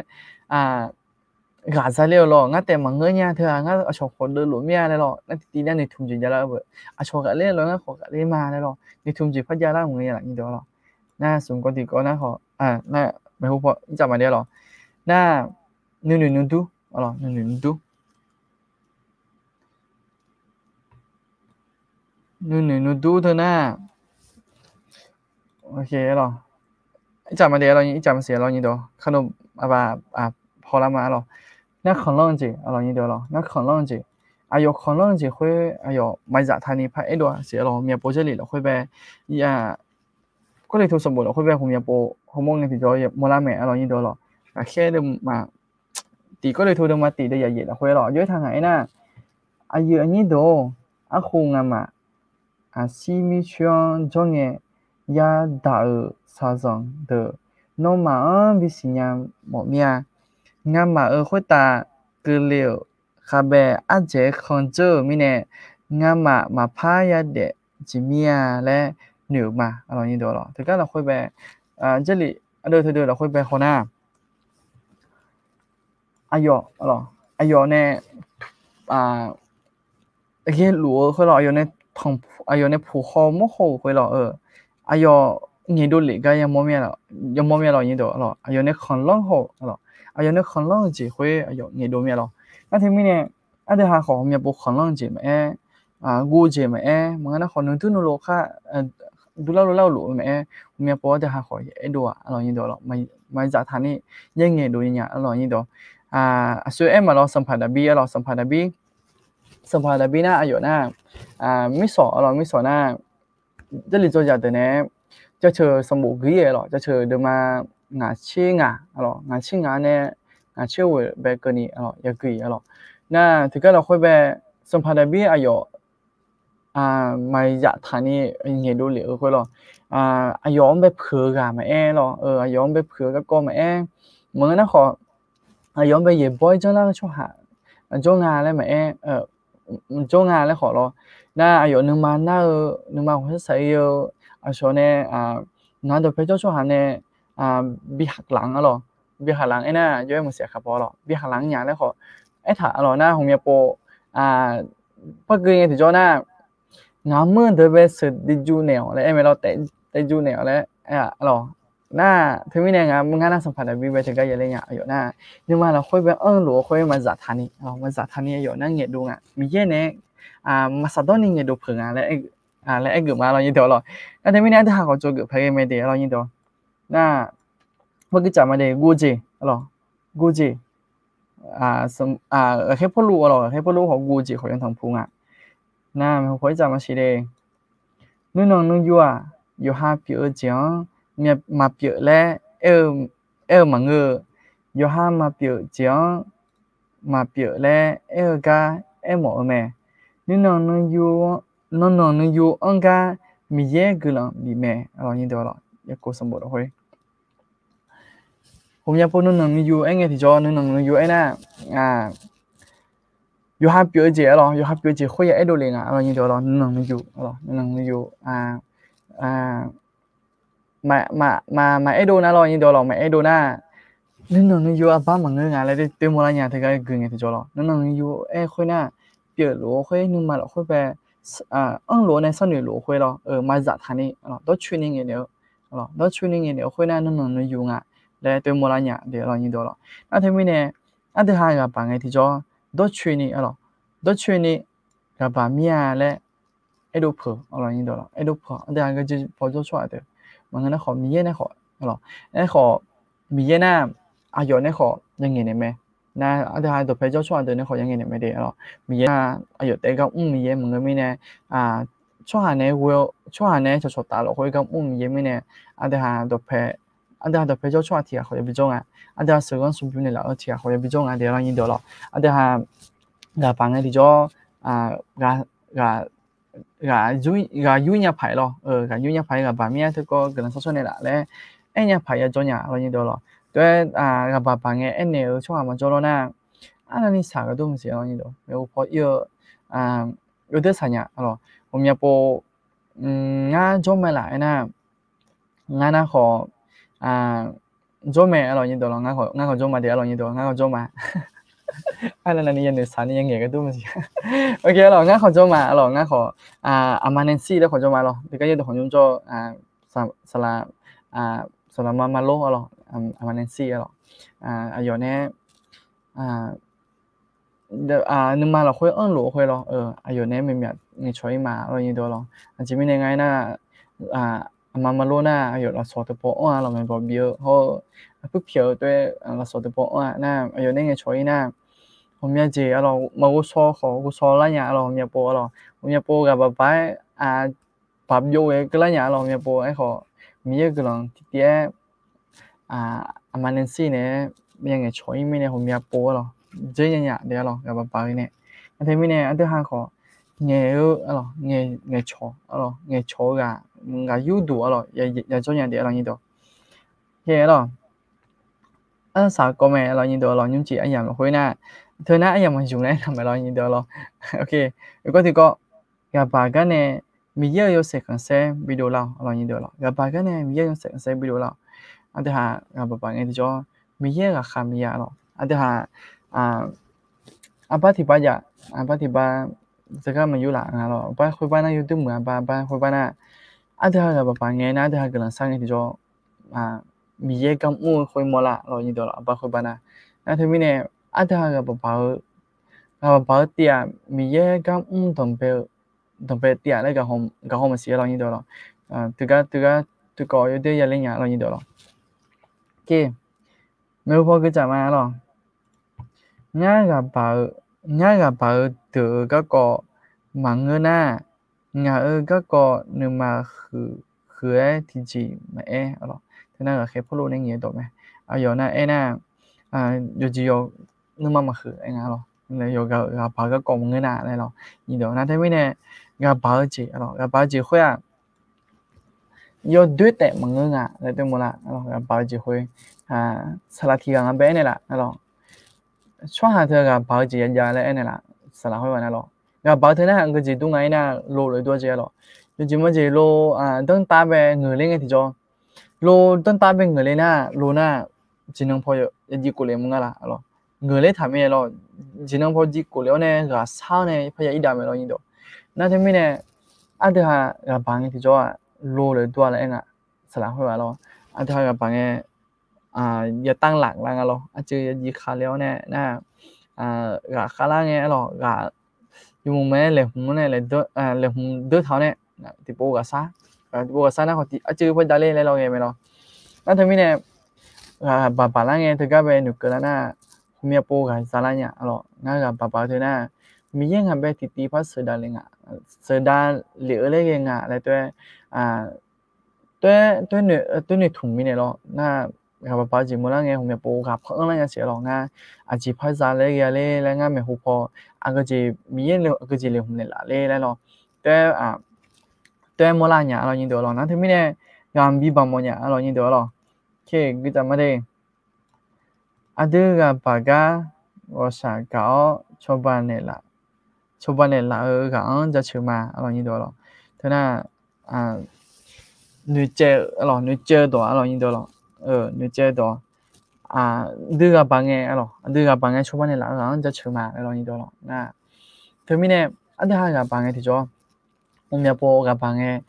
กาซาเลียวหรองั้นแต่มังเงี้ยเถอะงั้นชอบคนเดินหลุมยาเลยหรอนั่นทีนั้นในทุ่มจีนแล้วเบอชอบกันเล่นแล้วงั้นขอกันเล่นมาเลยหรอในทุ่มจีพัทยาแล้วมึงนี่แหละนี่ดูหรอน่าสมก็ดีก็น่าขอน่าไม่รู้พอจำมาได้หรอน่านูดูalors nousดูเถอะนะโอเคหรอจำมาได้หรอนี่จำเสียหรอนี่ดูขนมพอละมาหรอ那可能จีalorsนี่ดูหรอ那可能จี有可能จี会ไม่จะทานี่พายตัวเสียหรอเมียโปเจลีหรอ会ไปก็เลยทุกสมบูรณ์หรอ会ไปผมเมียโปผมมองในที่จอโมลาเมะalorsนี่ดูหรอแค่เดิมมาตีก็เลยโทรมาตีได้ใหญ่ๆแล้วคุยหรอเยอะทางไหนนะเยอะนี่ดูคงมาซีมิชอนจงยาดาซาซังเดน้องมาวิสิญญาหมอเมียงามาคุยตาเกลียวคาเบอาเจคอนเจอมิเนงามาพายาเดจิเมียและหนูมาอะไรนี่ดูหรอแต่ก็เราคุยไป这里เดินเราคุยไปคนหน้าเนี่ยไอ้แค่หลัวคือเราเนี่ยทองเนี่ยผู้คอไม่โหคือเรานี่ดูเลยก็ยังไม่มีเรานี่ดูเราเนี่ยคนล่องโหเราเนี่ยคนล่องจีคือนี่ดูมีเรานั่นที่มีเนี่ยเดี๋ยวหาของมีบุคคลล่องจีมั้ยกูจีมั้ยมันก็น่าคนนึงตู้โลค่ะดูเล่าหลัวมั้ยมีปอเดี๋ยวหาของไอ้ดูเรานี่ดูเราไม่จะทานนี่ยังไงดูยังเรานี่ดู所以嘛เราสัมผัสบีเราสัมผัสบีนะนะไม่สอนเราไม่สอนนะ这里做假的呢จะเชิญสมุกกี้เราจะเชิญเดิมมางาชิงเรางาชิงเนี่ยงาเชื่อว่าแบบกันนี่เราอยากกี้เราน่ะถึงก็เราค่อยแบบสัมผัสบีไม่อยากทานนี่เงี้ยดูเลยคือเราแบบเผือกมาเราแบบเผือกก็มาเหมือนนะขอย้อนไปเย็บบอยจังแล้วช่วงหาจ้องงานแล้วไหมจ้องงานแล้วขอรอน่านึงมาผมจะใส่ช่วงนี้งานตัวเพจช่วงหาเนี่ยบีหักหลังหรอบีหักหลังน่ะย้อยมันเสียขับพอหรอบีหักหลังอย่างแล้วขอถ่าหรอน่าผมอยากโปปักกิ่งที่จ้อน่างานเมื่อเดือนเบสดิจูเนียแล้วไม่เราแต่จูเนียแล้วหรอน่าถึงมีเนี่ยมึงน่าสัมผัสได้บีไปถึงก็ยังเล่นน่านี่มาเราค่อยไปหลัวค่อยมาจัดทานี่มาจัดทานี่นั่งเงียดูมีเยอะเนี่ยมาสัตว์ตัวนี้เงียดูเพิ่งแล้วไอ้เกือบมาเรายิ่งเดียวหรอแล้วถึงมีเนี่ยถ้าเขาโจเกือบเพิ่งไม่ได้เรายิ่งเดียวน่าเมื่อกี้จำมาได้กูจีหรอกูจีแค่พูดรู้หรอแค่พูดรู้ของกูจีเขายังทำพุงน่ามันค่อยจำมาสิเด้ นู่นน้องนู่นอยู่อยู่หาเปียเจียงเมียมาเปียแล้วมังอยู่หามาเปียเจียงมาเปียแล้วกาหมอแม่นู่นน้องนู่นอยู่อังกามีเยกุลังบีแม่ยินดีละอยากกูสมบูรณ์เฮ้ยผมอยากพูดนู่นน้องอยู่เอ็งไงที่จอนู่นน้องอยู่ไอ้น่ะอยู่หาเปียเจียอยู่หาเปียเจียคุยไอ้ดูเลยนะยินดีละนู่นน้องอยู่นู่นน้องอยู่มาไอ้ดูนะยินดีละมาไอ้ดูนะนู่นน้องอยู่บ้านมังงะอะไรที่เต็มหมดแล้วเนี่ยที่ก็กึ่งไงที่จอนู่นน้องอยู่ไอ้คุยน่ะเปียหลัวคุยนู่นมาละคุยไปหลัวในสนุกหลัวคุยมาจากทางนี้ต้องช่วยนี่ไงเดี๋ยวต้องช่วยนี่ไงเดี๋ยวคุยน่ะนู่นน้องอยู่แล้วเต็มหมดแล้วเนี่ยเดี๋ยวยินดีละนั่นทำไมเนี่ยอันที่หากับปังไงที่จอต้องช่วยนี่ต้องช่วยนี่กับปังเมียและไอ้ดูเผอยินดีละไอ้ดูเผออันที่หาก็จะพอจะช่วยเดี๋ยวมันก็น่าขอมีเยอะน่าขอน่าขอมีเยอะน่าอายุน่าขอยังไงเนี่ยแม่น่าอันที่หาตัวเพจช่วยเดี๋ยวน่าขอยังไงเนี่ยไม่ได้มีเยอะอายุแต่ก็มีเยอะมันก็ไม่เนี่ยช่วยหาเนี่ยช่วยหาเนี่ยจะชดตาหรอกเขาก็มีเยอะไม่เนี่ยอันที่หาตัวเพจอันที่หาตัวเพจช่วยที่เขาจะไปจงอันที่หาสื่อการส่งพิมพ์เนี่ยแล้วที่เขาจะไปจงเดี๋ยวยินดีละอันที่หากับปังไงที่จอกายุ่งยากไผ่กายุ่งยากไผ่กับบามีทุกคนกำลังสอนเนี่ยแหละและไอ้ยากไผ่ยังจนอย่างเรายินดีละด้วยกับบาปังไงไอ้เนี่ยช่วงมันจนแล้วนะอันนี้สาก็ต้องเสียเรายินดีแล้วพอเยอะ有的啥呀我们要不俺做没来呢俺那好做没ยินดีละ俺好做มาเดี๋ยวยินดี俺好做มาอันนั้นนี่ยังสารนี่ยังเงี้ยก็ดูมันสิโอเคงั้นขอโจมางั้นขออามาเนนซี่แล้วขอโจมาเดี๋ยวก็ยังของยุ่งโจสลามาโลอามาเนนซี่อายุเนี่ยเดี๋ยวนึกมาคุยหลัวคุยอายุเนี่ยมีช่วยมายินดีอันจะมียังไงนะมาโลนะอายุเราสอดตัวปอเราไม่บอกเบี้ยเพราะผู้เพียวด้วยเราสอดตัวปอนะอายุเนี่ยช่วยนะผมอยากจะมากูสอนอะไรอย่างผมอยากพูดกับป้าปับโยเองก็อะไรอย่างผมอยากพูดไอ้เขามีเยอะก็ลองที่เดียมาเนนซี่เนี่ยยังไงช่วยไม่เนี่ยผมอยากพูดเจออย่างเดียวกับป้าเนี่ยอันที่ไม่เนี่ยอันที่ห้าเขาเงี้ยเงี้ยโชกับมึงก็ยูดูอย่าจนอย่างเดียวนี่ตัวเฮ้สาวก็ไม่นี่ตัวยุ่งจีอันอย่างคุยนะเธอหน้าอย่างมันอยู่ไหนทำไมยินดีโอเคแล้วก็ที่ก็กับปากกันเนี่ยมีเยอะเสกกันเซวิดีโอเรายินดีกับปากกันเนี่ยมีเยอะเสกกันเซวิดีโอเราอันที่หากับปากกันที่จะมีเยอะกับคำมีอะไรอันที่หาapa thì bây giờ apa thì baจะก็มาอยู่หลังเราไปคุยบ้านน่ะอยู่ตึ้งเหมือนไปคุยบ้านน่ะอันที่หากับปากเงี้ยนะที่หากำลังสร้างที่จะมีเยอะกับคุยหมดละเรายินดีไปคุยบ้านน่ะนั่นที่มีเนี่ยอันที่หากับปากเตียมีเยอะกับต้องไปเตียแล้วก็ห้องมาเสียเรายินดีตัวก็อยู่ที่ยันเลี้ยงเรายินดีโอเคไม่รู้พอก็จะมาหรอง่ายกับปากเดือก็มังเงินน่ะง่ายก็นึกมาคือที่จีมาหรอที่นั่นก็แค่พูดรู้ในเงี้ยตัวไหมอยู่น่ะน่ะอยู่จีอยู่นึกมาคืองั้นหรอเลยอยู่กับปากก็มังเงินน่ะอะไรหรอนี่เดี๋ยวนั่นที่ไม่เนี่ยกับปากจีหรอกับปากจีคุย有对待มังเงินเลยตัวมั้งละกับปากจีคุยสลัดที่กันแบบนี้แหละช่วงหาเธอกับปากจียาเลยนี่แหละสลัดคุยวันนั้นกับปากเธอเนี่ยก็จีตรงไหนน่ะโลเลยตัวเจ้าอยู่จีมันจีโลต้องตาไปเงยเล่นกันที่จอโลต้องตาไปเงยเล่นน่ะโลน่ะจีน้องพออยู่จีกูเลยมึงละเงยเล่นทำยังไงจีน้องพอจีกูเลยเนี่ยก็สาวเนี่ยพยายามด่าไม่ยินดีนั่นที่ไม่เนี่ยอันที่หากับปากที่จอโลเลยตัวเลยสลัดคุยวันอันที่หากับปากอย่าตั้งหลักแล้วอาจจะยีขาเลี้ยวเนี่ยนะกะขาล่างเนี่ยกะอยู่มุมเนี่ยเลยหุ่นเนี่ยเลยเลยหุ่นเดือดเท่าเนี่ยที่ปูกะซ่านะเขาที่อาจจะพอได้เลยเราไงไม่นั่นทำไมเนี่ยปาล่างเนี่ยถึงก็ไปหนุกเกินแล้วนะมีปูกะซาล่างเนี่ยงั้นกับปาเธอเนี่ย มียังไงแบบที่พัสสุดาเลยงะสุดาเหลือเลยงะอะไรตัวถุงมีเนี่ยหรอน่ากับป้าจิมุล่าไงผมจะปูกับเพื่อนอะไรเสียหรองะอาจีพัสซาเลยเลยแล้วงะไม่หูพออากจีมียังเลยอากจีเลยผมเนี่ยละเลยแล้วหรอตัวมุล่าเนี่ยเรายินดีหรอนะที่มีเนี่ยงานบีบามเนี่ยเรายินดีหรอโอเคก็จะมาเลยอันเดียกับปากกาว่าสักก็ชอบบ้านเนี่ยละชอบบ้านเนี่ยละก็อันจะชื่อมาเรายินดีหรอท่าน่ะ女仔咯，女仔多咯，印度咯，女仔多，这个帮嘅咯，这个帮嘅出版的啦，然后就出嘛，咯印度咯，那，後面呢，這下個幫嘅ที่咗，我們播個幫嘅，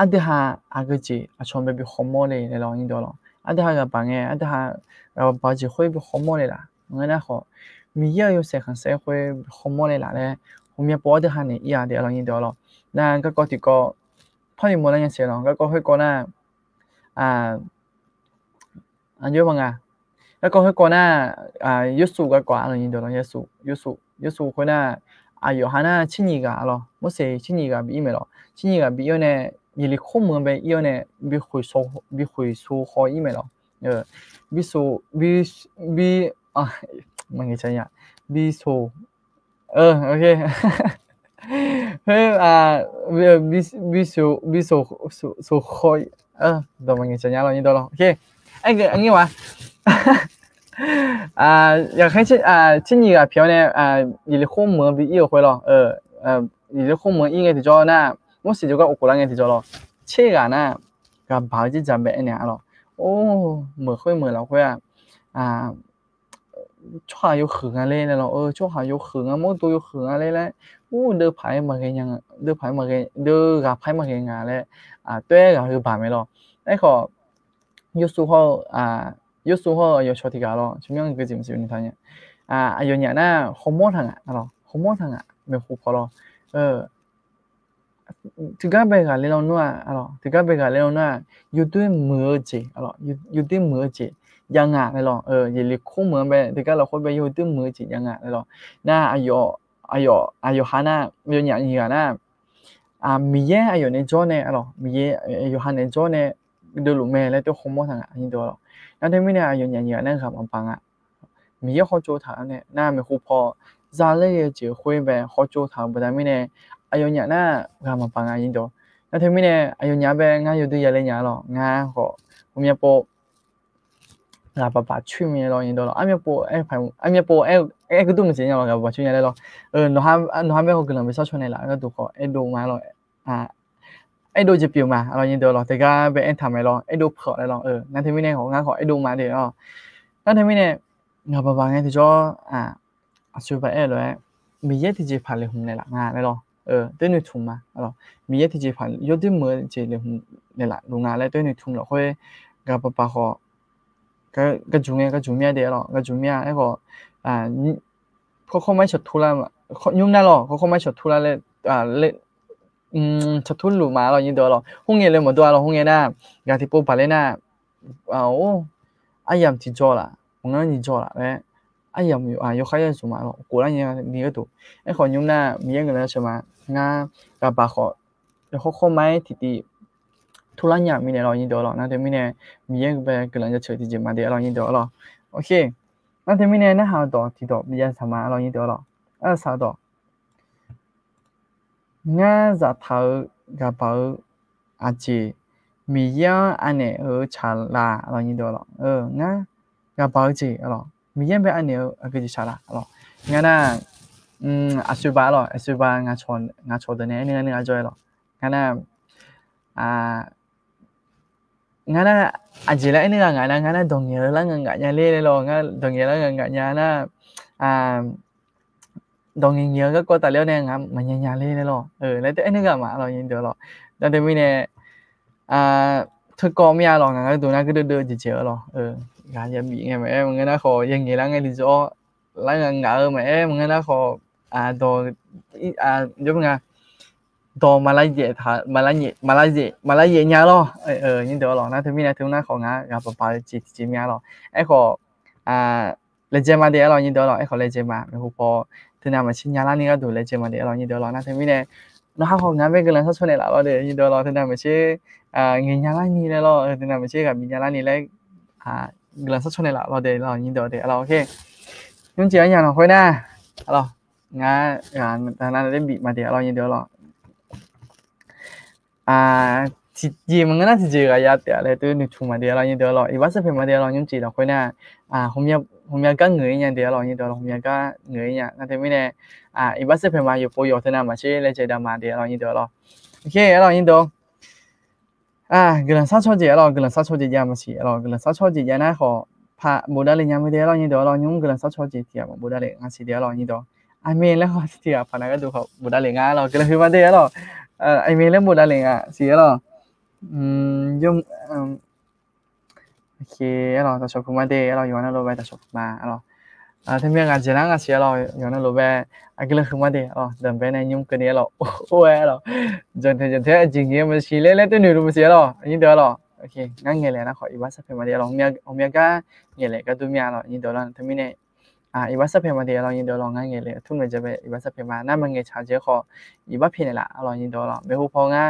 這下個字，全部被紅毛嚟咯印度咯，這下個幫嘅，這下個把字會被紅毛嚟啦，我那好，咪要有些很社會紅毛嚟啦咧，我們播這下呢，一樣的咯印度咯，那個啲個。พอดีหมดแล้วยังเสียหรอก็ให้ก่อนหน้าเยอะบ้างแล้วก็ให้ก่อนหน้ายุสุก็กว่าอะไรอย่างเดียวเรายุสุคนหน้าอยู่หาหน้าชิ้นนี้ก็หรอไม่ใช่ชิ้นนี้ก็บีไม่หรอชิ้นนี้ก็บีเนี่ยยี่ลิข้อมูลไปเนี่ยบีคุยสู้หอยไม่หรอบีมันไงใช่ไหมบีสู้โอเคเฮ้ยวิสุคอยตัวมันจะยังเรานี่ตัวเราโอเคไอ้อันนี้วะอยากให้ชิ้นนี้กับเพียวเนี่ยยี่ห้อข้อมูลบีอีกคนหรอยี่ห้อข้อมูลอีกไงที่จอน่ะมั่วสิจะก็อุกลังไงที่จอหรอเชื่อกันนะกับบางที่จำเป็นเนี่ยหรอโอ้เหมือนค่อยเราค่อยช่วง有หื่นอะไรเลยหรอช่วง有หื่นมั่วตัว有หื่นอะไรเลยเดือไผ่มาเรียนเดือไผ่มาเรียนเดือกับไผ่มาเรียนงานเลยตัวก็คือผ่านไม่หรอไอ้ข้อยุสุเขาอยู่ชอติกาหรอชิมยังก็จิมสิวันนี้ท่านเนี่ยอยู่เนี่ยน่ะฮอร์โมนทางหรอฮอร์โมนทางไม่คู่พอหรอถึงกับเบกาเล่นนู่นหรอถึงกับเบกาเล่นนู่นอยู่ด้วยมือจีหรออยู่ด้วยมือจียังไงเลยหรอยี่ลิคู่มือไปถึงกับเราคนไปอยู่ด้วยมือจียังไงเลยหรอน่าอายุฮานะมีอย่างนี้กันนะมีเยอะอายุในจอเนี่ยหรอมีเยอะอายุฮาในจอเนี่ยดูลูกแม่แล้วตัวฮอร์โมนทางนี้ตัวหรอนั่นที่ไม่เนี่ยอายุอย่างนี้นั่นครับปังมีเยอะเขาโจทย์เนี่ยน่าไม่คู่พอซาเล่จะคุยแบบเขาโจทย์แต่ไม่เนี่ยอายุอย่างน่าครับปังนี้ตัวนั่นที่ไม่เนี่ยอายุอย่างแบบงานอยู่ด้วยอะไรอย่างหรองานเขาผมอยากพูด爸爸出面咯，印度咯，阿咪波個都唔知我個爸出面嚟咯，我下咩好可能會收出嚟啦，個度個度買咯，度就表嘛，咯印度咯，大家俾ทำ咪咯，度破嚟咯，นั่นที่ไม่เนี่ยของงานของดูมาเดี๋ยวนั่นที่ไม่เนี่ย爸爸ไงที่จ่อช่วยไปเลยมีเยอะที่จะผ่านเลยหุ่นในหลังงานเลย咯，對你ทุ่มมา咯，มีเยอะที่จะผ่านยอดที่มือจะเลยหุ่นในหลังโรงงานเลย對你ทุ่ม咯，ค่อยกับ爸爸เขาก็จุ่มเดียวหรอก็จุ่มไอ้ก็เขาไม่ฉดทุละยุ่งนั่นหรอเขาไม่ฉดทุละเลยเลยฉดทุหลุมาหรอยิ่งเดียวหรอห้องเงี้ยเลยหมดตัวหรอห้องเงี้ยน่ะอยากที่ปุ๊บไปเลยน่ะโอ้ไอ้ยามที่จ่อละผมงั้นที่จ่อละเลยไอ้ยามอยู่ใครจะสมาหรอกูแล้วยังนี่ก็ถูกไอ้คนยุ่งน่ะมีอย่างเงี้ยใช่ไหมงั้นกับปากเขาไม่ที่ทุลันยามีเนี่ยเรายินดีหรอนะแต่ไม่เนี่ยมีเยอะไปกำลังจะเฉยที่จะมาเดี๋ยวเรายินดีหรอโอเคนะแต่ไม่เนี่ยนะหาต่อที่ต่อมีอย่างสมาเรายินดีหรอสาวต่องานจะทำกับอาจีมีอย่างอันเนี่ยชาลาเรายินดีหรองานกับจีหรอมีอย่างแบบอันเนี่ยก็จะชาลาหรองานน่ะอาสุบะหรออาสุบะงานชนเนี่ยนี่อาจอยหรองานน่ะงั้นน่ะอาจจะแล้วนี่งั้นน่ะดงเยอะแล้วงั้นเนี่ยเลยหรองั้นดงเยอะแล้วงั้นเนี่ยน่ะดงเยอะก็แต่แล้วเนี่ยงั้นมันเนี่ยเลยหรอแล้วแต่นี่ก็มาเรายินดีหรอแต่เดี๋ยวไม่เนี่ยทุกคนไม่เอาหรอกงั้นดูนะก็เดือดเจ๋อหรองานจะมีไงแม่งั้นน่ะขอยังไงแล้วไงที่จะแล้วงั้นแม่งั้นน่ะขอดอเดี๋ยวไงตัวมาลายเยเนี่ยหรอยินดีหรอนะถึงมีนะถึงนะของงานกับป้าจีเนี่ยหรอไอ้ขอเลเจมาเดี๋ยวเรายินดีหรอไอ้ขอเลเจมาไม่พอ thế nào mà xin nhà lá này đủ lấy chơi mà để lo như đó lo na thế mới này nó học ngắn về cái lần sau cho này là lo để như đó lo thế nào mà chơi người nhà lá này là lo thế nào mà chơi gặp nhà lá này lấy cái lần sau cho này là lo để lo như đó để lo ok nhưng chỉ ở nhà nó thôi na lo ngã thằng nào để bị mà để lo như đó lo thì gì mà nó thì gì cái giá tiền là tôi được chung mà để lo như đó lo ít bớt sẽ phải mà để lo nhưng chỉ là thôi na hôm nay các người nhà để lo như đó hôm nay các người nhà thế mới này ít bớt sẽ phải màอยู่ประโยชน์thế nào mà chơi lấy chơi đam mà để lo như đó lo ok lo như đó cái lần sau cho gì lo cái lần sau cho gì nhà mà chỉ lo cái lần sau cho gì nhà nó họ phá bố đã lấy nhà mới để lo như đó lo nhưng cái lần sau cho gì thì mà bố đã lấy ngay chỉ để lo như đó mìnhแล้วthì phá nàoก็ดูเขาบได้เลยง่ายเราก็เลยมาเดียวเราเมลแล้วบได้เลยอ่ะสิเรายุ่งโอเคเราจะชอบมาเดียวเราอยู่นั่นเราไปจะชอบมาเราถ้ามีงานเจริญงานเสียเราอยู่นั่นเราไปก็เลยมาเดียวเราเดินไปในยุ่งกันนี้เราโอ้ยเราจนถึงจริงๆมันสิเล่นตัวหนึ่งรู้มั้ยเสียเราอันนี้เดียวเราโอเคงั้นเงี้ยเลยนะขออีกว่าสักเพียงมาเดียวเราเมียก็เงี้ยเลยก็ตัวเมียเราอันนี้เดียวเราถ้ามีเนี่ยอีวัสเพียมาเดียวเรายินดีเราง่ายเงี้ยเลยทุนมันจะไปอีวัสเพียมานั่นมันเงี้ยชาเจ้าขออีวัสเพียนี่แหละเรายินดีเราไม่หูพอง่าย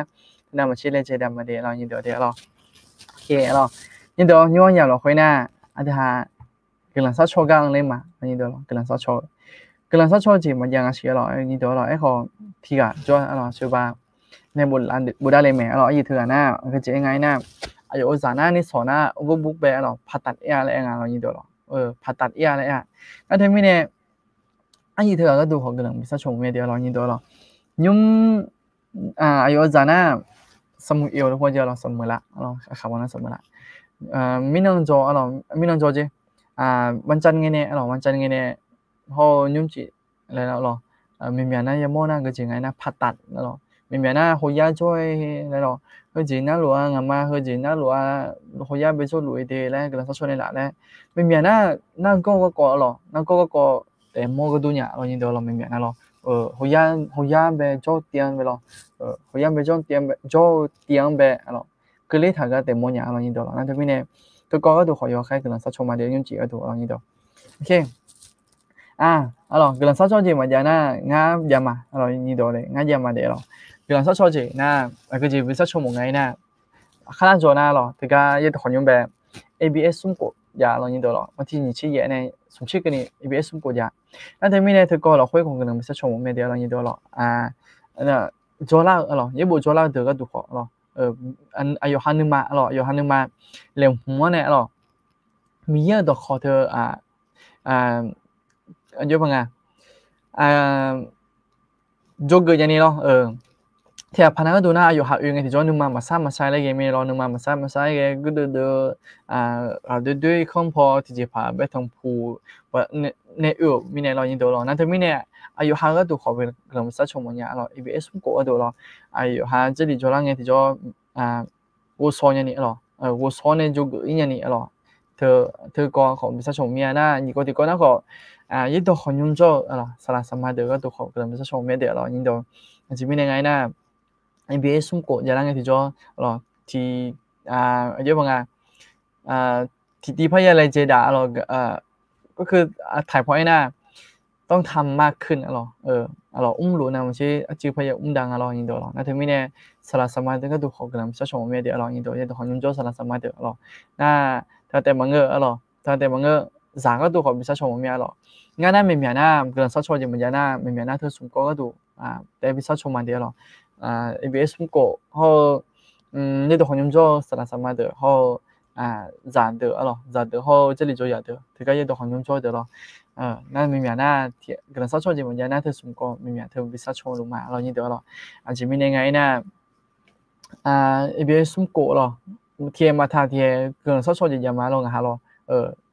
นั่นมันชื่อเลยเจดามาเดียวเรายินดีเดียวเราโอเคเรายินดีย้อนอย่างเราคุยหน้าอันที่กำลังซัดโชว์กันเลยมายินดีเรากำลังซัดโชว์จีมันยังเสียเรายินดีเราไอ้ของที่กะจ้าเราชื่อว่าในบุตรเลยแม่เราอีถือหน้าก็จะยังไงหน้าอายุสาหน้านี่สอนหน้าอุบบุกไปเราพัดตัดอะไรงานเรายินดีเราผ่าตัดอะไรแล้วทีนี้เนี่ยอันนี้เธอก็ดูของกำลังมีสักช่วงเดียวเรายินดีเรายุ่งอายุจานะสมุยเราพอจะเราสมุยละเราขับวันนั้นสมุยละมินองโจเรามินองโจจีวันจันทร์ไงเนี่ยเราวันจันทร์ไงเนี่ยพอยุ่งจีอะไรเรามีเมียนะยามโมนะก็จริงไงนะผ่าตัดเรามีเมียนะหัวยาช่วยอะไรเราเฮ้ยจีน่าหลัวงามาเฮ้ยจีน่าหลัวหัวยาไปช่วยหลุยเดย์แล้วกำลังช่วยในหลักแล้วมีเมียน่าก็เราน่าก็แต่โมก็ดูเนี่ยเรายินดีเรามีเมียนะเราหัวยาไปจ่อเตียงไปเราหัวยาไปจ่อเตียงไปเราก็เลยถ้าก็แต่โมเนี่ยเรายินดีเรานั่นที่เนี่ยตัวก็ดูขอยอแค่กำลังช่วยมาเดี๋ยวยุ่งจีก็ดูเรายินดีโอเคเรากำลังช่วยจีมาเดี๋ยวนะง่ายมาเรายินดีเลยง่ายมาเดี๋ยวเรากำลังช่วยจีนะก็จะวิสัชมงไงนะขนาดจอนะเราที่ก็ยังต้องยุ่งแบบ ABS สุ่มกดยาเรายินดีเราบางทีนี่ชี้เยอะเนี่ยสุ่มชี้กันนี่ ABS สุ่มกดยานั่นที่มีเนี่ยที่ก็เราคุยของกำลังวิสัชมงเดียวเรายินดีเราเนี่ยจอละเรายี่บุจอละเดี๋ยวก็ดูขอเราอายุหันนึงมาเราอายุหันนึงมาเลี้ยงหัวเนี่ยเรามีเยอะตัวขอเธอเยอะบ้างจกเกิดอย่างนี้เราที่พนักงานดูน่าอายุหาอื่นไงที่จอนึงมาใช้อะไรเงี้ยมีเรานึงมาใช้เงี้ยก็ด้วยข้อมพอที่จะพาไปทางภูว่าในมีในเรายินดีเรานั่นที่มีเนี่ยอายุหาก็ดูขอเป็นกลุ่มสัตว์ชมเนี่ยเรา ABS ก็ดูเราอายุหาจะดีจอละเงี้ยที่จอวัวซ้อนอย่างนี้เราวัวซ้อนในจกอย่างนี้เราเธอก็ของสัตว์ชมเนี่ยนะนี่ก็ที่ก็นั่นก็ยิ่งตัวคนยุ่งจ้เราสารสมาเดือก็ตัวของกลุ่มสัตว์ชมเนี่ยเดี๋ยวเรายินดีจะมียังไงนะABS สุ่มกดอย่างนั้นที่จอเราที่เยอะบางที่พยายามเจดาเราก็คือถ่ายพอยต์นะต้องทำมากขึ้นเราอุ้มรู้นะมันใช่จื้อพยายามอุ้มดังเราอย่างเดียวเรานั่นถึงไม่เนี่ยสารสมาร์ทก็ดูของกลุ่มชาชงเมียเดียวเราอย่างเดียวยังตัวของยุ่งจ้สารสมาร์ทเราน่าแต่บางสางก็ดูของชาชงเมียเรางั้นนั่นไม่มีนะกลุ่มชาชงยังไม่ยานะไม่มีนะเธอสุ่มก็ดูแต่วิชาชงมาเดียวเราABS สุ่มก็เขานี่ตัวของยุ่งจ้สารสมาร์ทเขา暂得后这里就有的这个也都很用做的了那明明那可能少错几文件那特什么明明特别少错了嘛เรานี่เดียว了จะมียังไงนะABS สุ่มก็了เทียมาท่าเทีย可能少错几样嘛เราหาเรา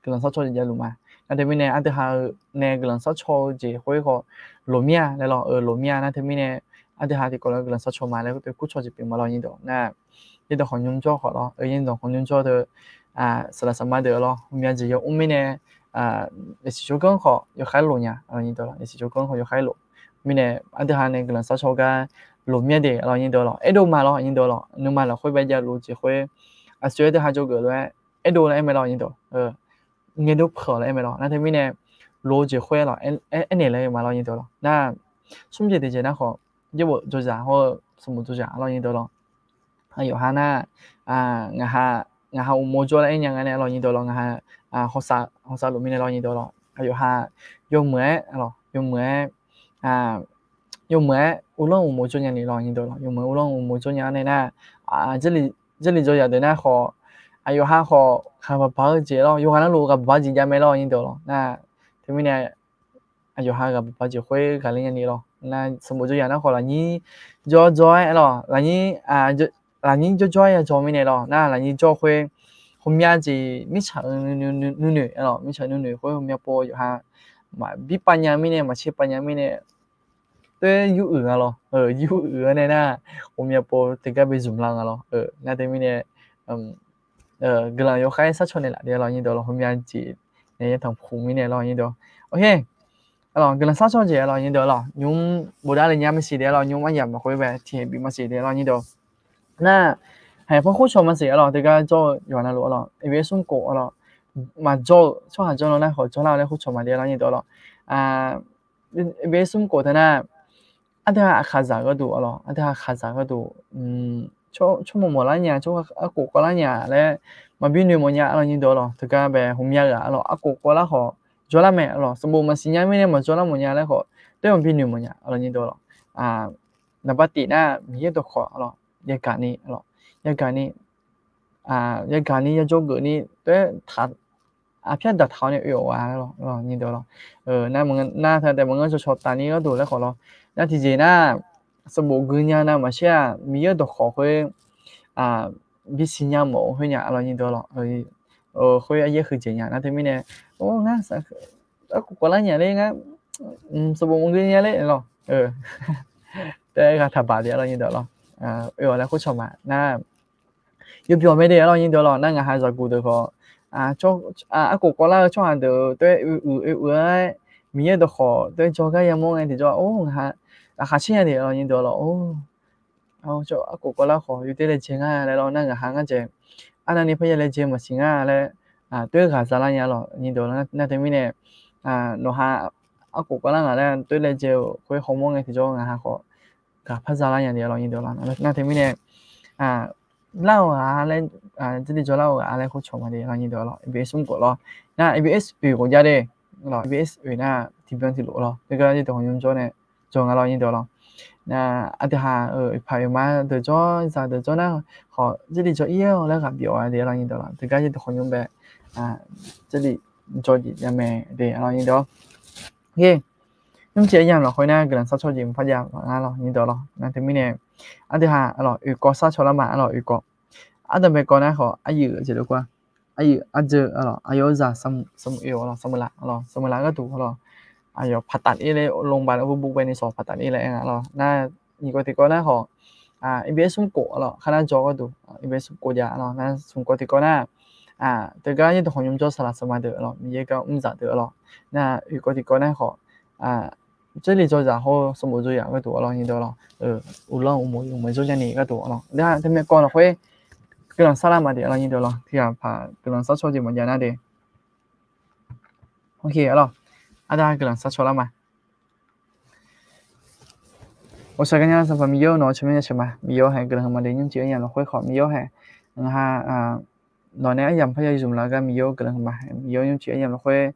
可能少错几样รู้มา那这边呢อันที่หาเนี่ย可能少错几会ก็หลุมเนี่ยแล้วเราหลุมเนี่ย那这边呢อันที่หาที่ก็可能少错มาแล้วก็กู้错几เป็นมาเรานี่เดียวนะยิ่งตัวของยุ่งจ้อขอเรายิ่งตัวของยุ่งจ้อเธอสารสมาเดือเรามีอะไรอยู่อุ้มไม่เนี่ยในสิ่งที่เขาอยู่ใครหลุเนี่ยเรายิ่งตัวเราในสิ่งที่เขาอยู่ใครหลุมีเนี่ยอันที่หาเนี่ยกำลังสะชอกันหลุมเนี่ยเดียวเรายิ่งตัวเราดูมาเรายิ่งตัวเรานึกมาเราค่อยไปจะรู้จะค่อยช่วยที่หาจูเกิดด้วยดูแล้วไม่เรายิ่งตัวเงี้ยดูเผลอแล้วไม่เรานั่นที่มีเนี่ยห罗结会了，年嘞嘛，老人多了，那孙节的节那好，要不就这或什么就这，老人多了，有哈那我哈摸着了样呢，老人多了，我哈好啥路面的老人多了，有哈有咩咯，有咩有咩无论我摸着样的老人多了，有咩无论我摸着样的呢，这里就有的那好。有哈好还不包节咯，有哈那路个包节家没咯，印度咯，那对面呢，有哈个包节会个人家咯，那什么就样那好了，你就咯，那你就呀做面的咯，那你就会后面子没长女咯，没长女会后面播有哈嘛，比半年面的嘛，切半年面的。对，有鹅咯，有鹅呢那，后面播这个被dùng lăng咯，那对面呢，个人有开杀出嚟啦，啲老人到咯，后面字你同phụ面嘅老人到 ，OK， alors 個人殺出嘅老人到咯，用冇得你啱事啲咯，用乜嘢咪可以ပဲ貼邊乜事啲老人到，那係不好錯乜事咯，大家做用得落咯，一邊送過咯，嘛做下做咯咧，好做啦咧好錯乜啲老人到咯，一邊送過的呢，一啲係客家嗰度咯，一啲係客家嗰度，cho một lá nhà cho aku có lá nhà đấy mà bên người một nhà là như đó rồi thực ra về hôm nay là rồi aku có lá họ cho lá mẹ rồi xong mà xin nhà mấy mà cho lá một nhà đấy họ đấy mà bên người một nhà là như đó rồi là bắt tị na biết được họ rồi giờ cả này rồi giờ cả này cho gửi này đấy thật phía đặt tháo này yếu rồi như đó rồi na mọi người na thay để mọi người cho ta này có đủ đấy họ rồi na thì gì naสมบูรณ์เงี้ยนะมาเชื่อมีเยอะตัวขอคุยบิสิญญาหมอคุยเนี่ยอะไรนี่ตัวหรอคุยเยอะคือเจียเนี่ยนะที่มีเนี่ยโอ้งั้นกูก็แล้วเนี่ยเลยงั้นสมบูรณ์เงี้ยเลยหรอแต่ก็ถ้าบาดเดียวอะไรนี่ตัวหรอแล้วคุณชมนะ有表妹的อะไรนี่ตัวหรอนั่งหาจากกูตัวเขาช่วกูก็แล้วช่วงเดียวด้วยมีเยอะตัวขอด้วยจอก็ยังมองไงที่จอโอ้ฮะ같이 해야 돼요. 인도로. 저 아고 걸라고 유대를 쟁하래로 나가 항아제 아나니 퍼야래 제 뭐싱아래 堆가살라냐로 인도로 나 때문에 노하 아고 걸라가래 堆래 제 거의 호몽에 되죠. 하고 가 파살라냐로 인도로 나 때문에 lao ale jadi jo lao ale ko choma de la ni do lo abs ko lo na abs ko ja de lo abs na ti bian ti lo lo de ga ji de hong yong jo ne做我老人多了，那啲下朋友嘛，對咗就對咗啦，學即係做嘢我咧合表啊啲老人多啦，大家亦都可用呗，即係做啲嘢咩啲老人多，OK，咁這樣落去呢，個人殺錯字唔發音，老人多咯，那對面呢，啲下越國殺錯啦嘛，越國，特別講呢學ayu就係quoi，ayu ayu za semula cái tụ咯。有ผ่าตัดนี่เลยโรงพยาบาลอุบุกไปในสอบผ่าตัดนี่แหละหรอน่าอีกก็ติก็น่าขอEBS สุ่มโกหรอคณะจอก็ดู EBS สุ่มโกยาหรอน่าสุ่มก็ติก็น่าแต่ก็ยังต้องยมจอสลัดสมาเดอหรอมีเยอะก็จ่าเดอหรอน่าอีกก็ติก็น่าขอ这里做然后什么做样个多了你多了无论我们做样你个多了那他们讲了会个人杀啦嘛的了你多了ที่怕个人杀错就么样那的 OK 了ada gelang sát số mà. Ủa cái nhà sản phẩm miêu nó cho mình xem mà miêu hay gelang mà đến những chuyện nhà nó khối khó miêu hay ha nó nãy dòng phải dùng là cái miêu gelang mà miêu những chuyện nhà nó khối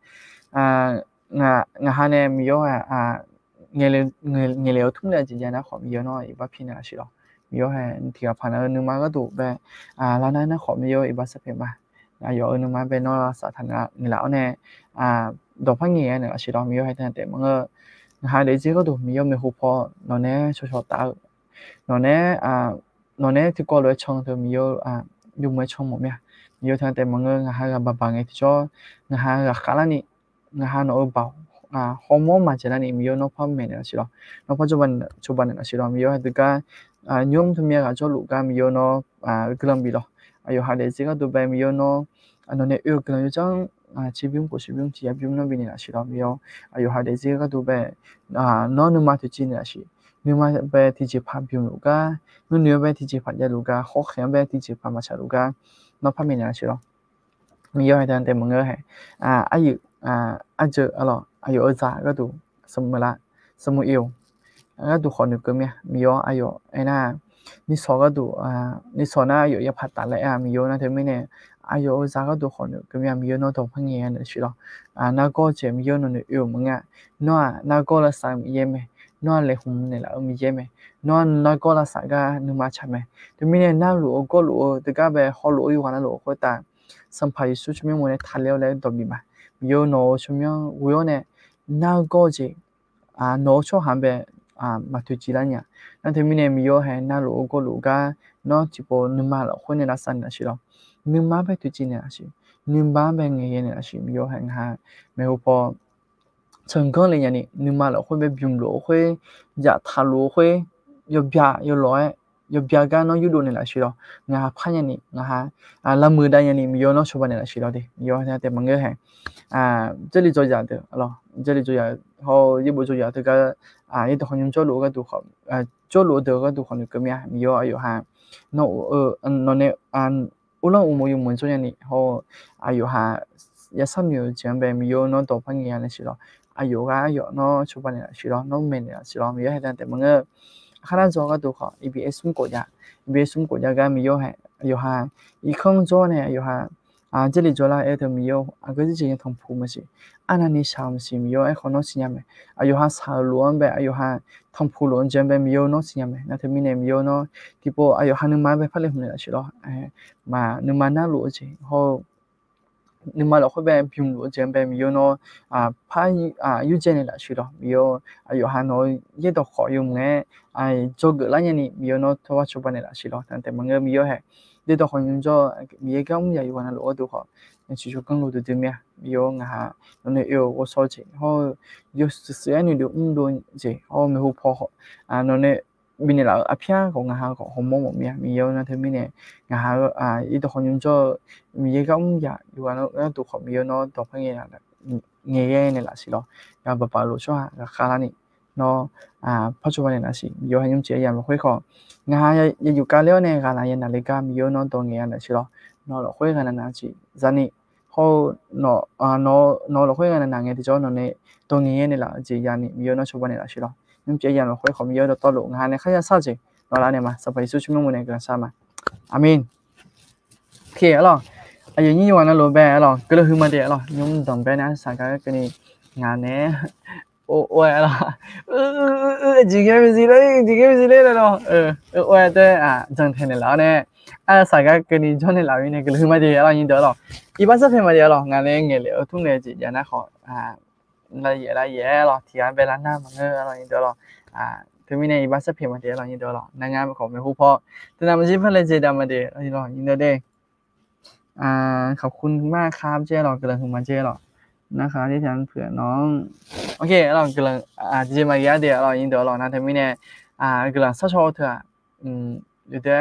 ha này miêu nghề liệu thúng là chỉ nhà nó khó miêu nó ít bắt pin là gì đó miêu hay thì gặp phải nó nương má cái tủ về là nó khó miêu ít bắt sắp hết mà giờ nương má về nó sợ thành người lão nàyดอกพังเงี้ยเนี่ยสิเรามีอยู่ให้แต่มันก็หาได้จริงก็ดูมีอยู่ไม่หูพอนอนเนี่ยชอตานอนเนี่ยที่ก็เลยช่องเธอมีอยู่อยู่ไม่ช่องหมดเนี่ยมีอยู่แต่มันก็หากับบางไอ้ที่จ่อหากับข้าละนี่หาโน้ตเบาฮอร์โมนมาจากนี่มีอยู่โน้ตพัมเมเนี่ยสิเราโน้ตปัจจุบันเนี่ยสิเรามีอยู่ให้ตัวกันยุ่งที่มีกับจ่อลูกกันมีอยู่โน้ตกลุ่มบีเราอยู่หาได้จริงก็ดูไปมีอยู่โน้ตเนี่ยกลุ่มอยู่จัง지금 보시면 지압 용납이니 나시라며 요하데 제가도 배 너는 마트 지나시 누마 배 디지 파비오가 누녀 디지 파자루가 혹해 배 디지 파마차루가 너 파미니 나시로 미요에 대한테 뭔가 해 아유 아저 알아 อายุจ้าก็ดูสมุละสมุเอวก็ดูขอหนึ่งก็มีโยอายุไอ้น่านี่สอก็ดูนี่สอน่าอายุยังผัดตัดเลยมีโยนะเธอไม่เนี่ยอายุจ้าก็ดูขอหนึ่งก็มีโยนอตัวพังเงี้ยเนี่ยใช่หรอน่าก็เจมีโยนนเอวมึงอ่ะนัวน่าก็ละสามเยี่ยมนัวเลยหุ่มเนี่ยละมีเยี่ยมนัวน่าก็ละสักก็นึกมาใช่ไหมเธอไม่เนี่ยน่ารู้ก็รู้แต่ก็แบบเขารู้อยู่วันนั้นรู้ก็แต่สัมภาระสุดช่วยมันเนี่ยทันเลี้ยวเลยตัวบีมามีโยนอช่วยมันวิโอเนี่ยน่าก็เจน้อชอบหันไปมาทุจีละเนี่ยนั่นเธอไม่เนี่ยมีโยให้น่ารู้ก็รู้ก็น้อจิปนึกมาแล้วคนเนี่ยละสันนะใช่หรอนึกมาไปทุจีเนี่ยใช่นึกมาไปเงี้ยเนี่ยใช่มีโยให้หาไม่รู้พอ成功了呀你，你买了会被病了会，呀他路会，要别要来，要别个那有多年了是了，我还怕呀你，我还拉มือได้呀你，没有那说不呢了是了的，有那แต่มันก็ให้这里做假的，了，这里做假，好一部做假这个一头好像做路个都好，做路的个都好那个咩，没有有哈，那那呢无论我们有没做呀你，好有哈。一三秒前边没有那多朋友那些了，อายุก็อายุน้อชุบเนี่ยสิลน้อเมนเนี่ยสิลมีให้แต่มันก็ขนาดจอก็ดูขอ EBS สุ่มกดยา EBS สุ่มกดยาก็มีอยู่ให้อยู่ให้อีกข้างจอเนี่ยอยู่ให้这里做了都没有个是之前同铺么是那你想是没有可能是样没有ให้สาวล้วนไปอยู่ให้同铺ล้วน这边没有那是样没那他们呢没有那ที่พออยู่ให้นึกมาไปพัดเลยมันสิลมานึกมาหน้ารู้จริงเขา你买了会被评论这边没有喏怕有钱的啦是咯没有有还喏也都好用的做个那样的没有喏他话出版的啦是咯但มันก็没有ให้也都好用做也ก็ไม่有วันนั้นรู้ตัวเขา其实更多的对面没有啊那有我说起后有时间你就多这后没有跑好那บินแล้วอภิญของงานของฮอร์โมนมีเยอะนะเธอมีเนี่ยงานอีตัวคนยุ่งจะมีก็อยากอยู่แล้วตัวของมีเยอะเนาะตัวเพื่อนเนี่ยเงี้ยเนี่ยแหละสิเนาะงานแบบรู้ชัวร์คารานี่เนาะปัจจุบันเนี่ยนะสิมีเยอะให้ยุ่งเจียอย่างเราคุยของงานอยู่การเลี้ยงเนี่ยการอะไรนาฬิกามีเยอะเนาะตัวเงี้ยเนี่ยสิเนาะเนาะเราคุยกันนะสิจานี่เขาเนาะเราคุยกันนะเงี้ยที่เจ้าเนาะเนี่ยตัวเงี้ยเนี่ยแหละจีอย่างนี้มีเยอะเนาะปัจจุบันเนี่ยนะสิเนาะ你这样会好没有的道路，俺那看下啥子，老哪年嘛，是不是出门那个啥嘛？阿明，OK 了，你玩那路边了，搁了很么的了，用东边呢，啥个给你俺呢？我了，几个了，我对整天的了呢，啥个给你叫你老人呢，搁了很么的了，你得了，一般是很么的了，俺那眼了，通的几年那好ละเอียดหรอที่ไปร้านหน้ามันอะไรอย่างเดียวหรอถึงมีในอีบาสเพียมาเดียวอะไรอย่างเดียวหรอนางงามของไม่ฮู้พอแต่นำมาชิพเลยเจดามาเดียวอะไรหรอยินดีเด้ขอบคุณมากครับเจ้หรอกำลังมาเจ้หรอนะคะที่ฉันเผื่อน้องโอเคเรากำลังเจมาเยอะเดียวเรายินดีหรอนะถึงมีในกำลังซักชอเถอะอยู่แต่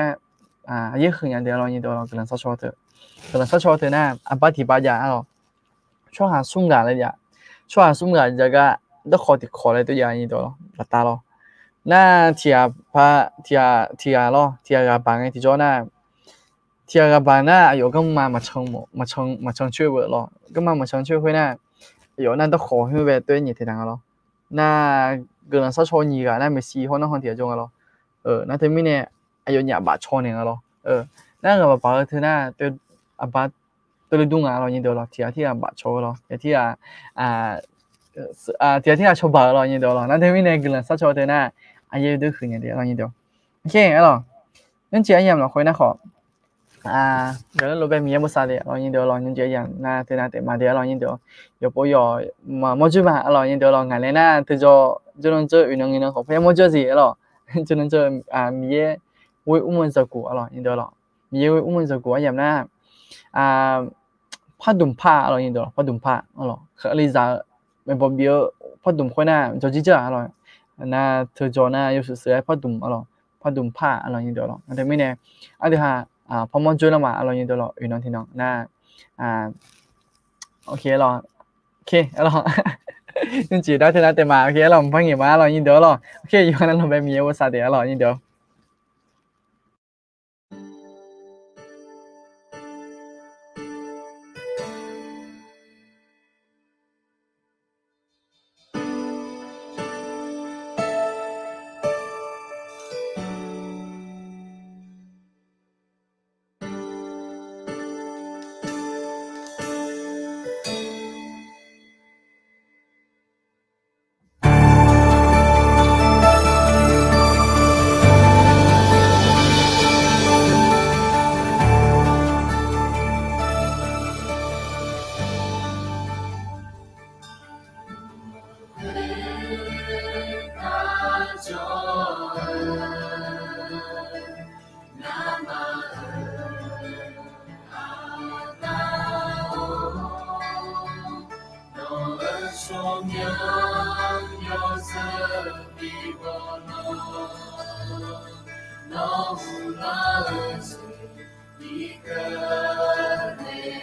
เยอะขึ้นอย่างเดียวเรายินดีหรอกำลังซักชอเถอะกำลังซักชอเถอะนะปฏิบัติอย่างหรอช่วงหาสุ่มกันเลยจ้ะช่วงสุ่มกันจะก็ต้องขอเลยตัวอย่างนี้ตัวละตา咯那ที่咯ที่个班的ที่จ้อน่ะที่个班น่ะ有个มา成就不咯根本没成就会呢有那都好会呗对你提当咯那个人说错你个那没喜欢那很铁中咯那对面呢有廿八错年咯那个把他那对把对动啊咯你对咯ที่把错咯ที่ที่ชอบบ่咯你对咯那对面呢个人说错的呢也都很年的咯你对 OK 咯恁这样咯会那好有的路边มีบ่ซาเด咯你对咯恁这样那对那对嘛的咯你对有不有么就嘛咯你对咯俺嘞那就能做运动好不么就事咯就能做มี为我们照顾咯你对咯มี为我们照顾อย่างน่ะพัดดุมผ้าอะไรอย่างเงี้ยพัดดุมผ้าอะไรคืออะไรจะไม่บอกเบี้ยพัดดุมคนน่ะจะจีจ้าอะไรน่ะเธอจอน่ะ有时是พัดดุมอะไรพัดดุมผ้าอะไรอย่างเงี้ยแต่ไม่เนี่ยอันที่พอมันจุลมาอะไรอย่างเงี้ยอยู่นั่นที่น้องน่ะโอเคหรอโอเคหรอจริงๆได้ที่นั่นแต่มาโอเคหรอพังเงี้ยมาอะไรอย่างเงี้ยหรอโอเคอยู่นั่นเราไปมีว่าซาเดียอะไรอย่างเงี้ย了是一个雷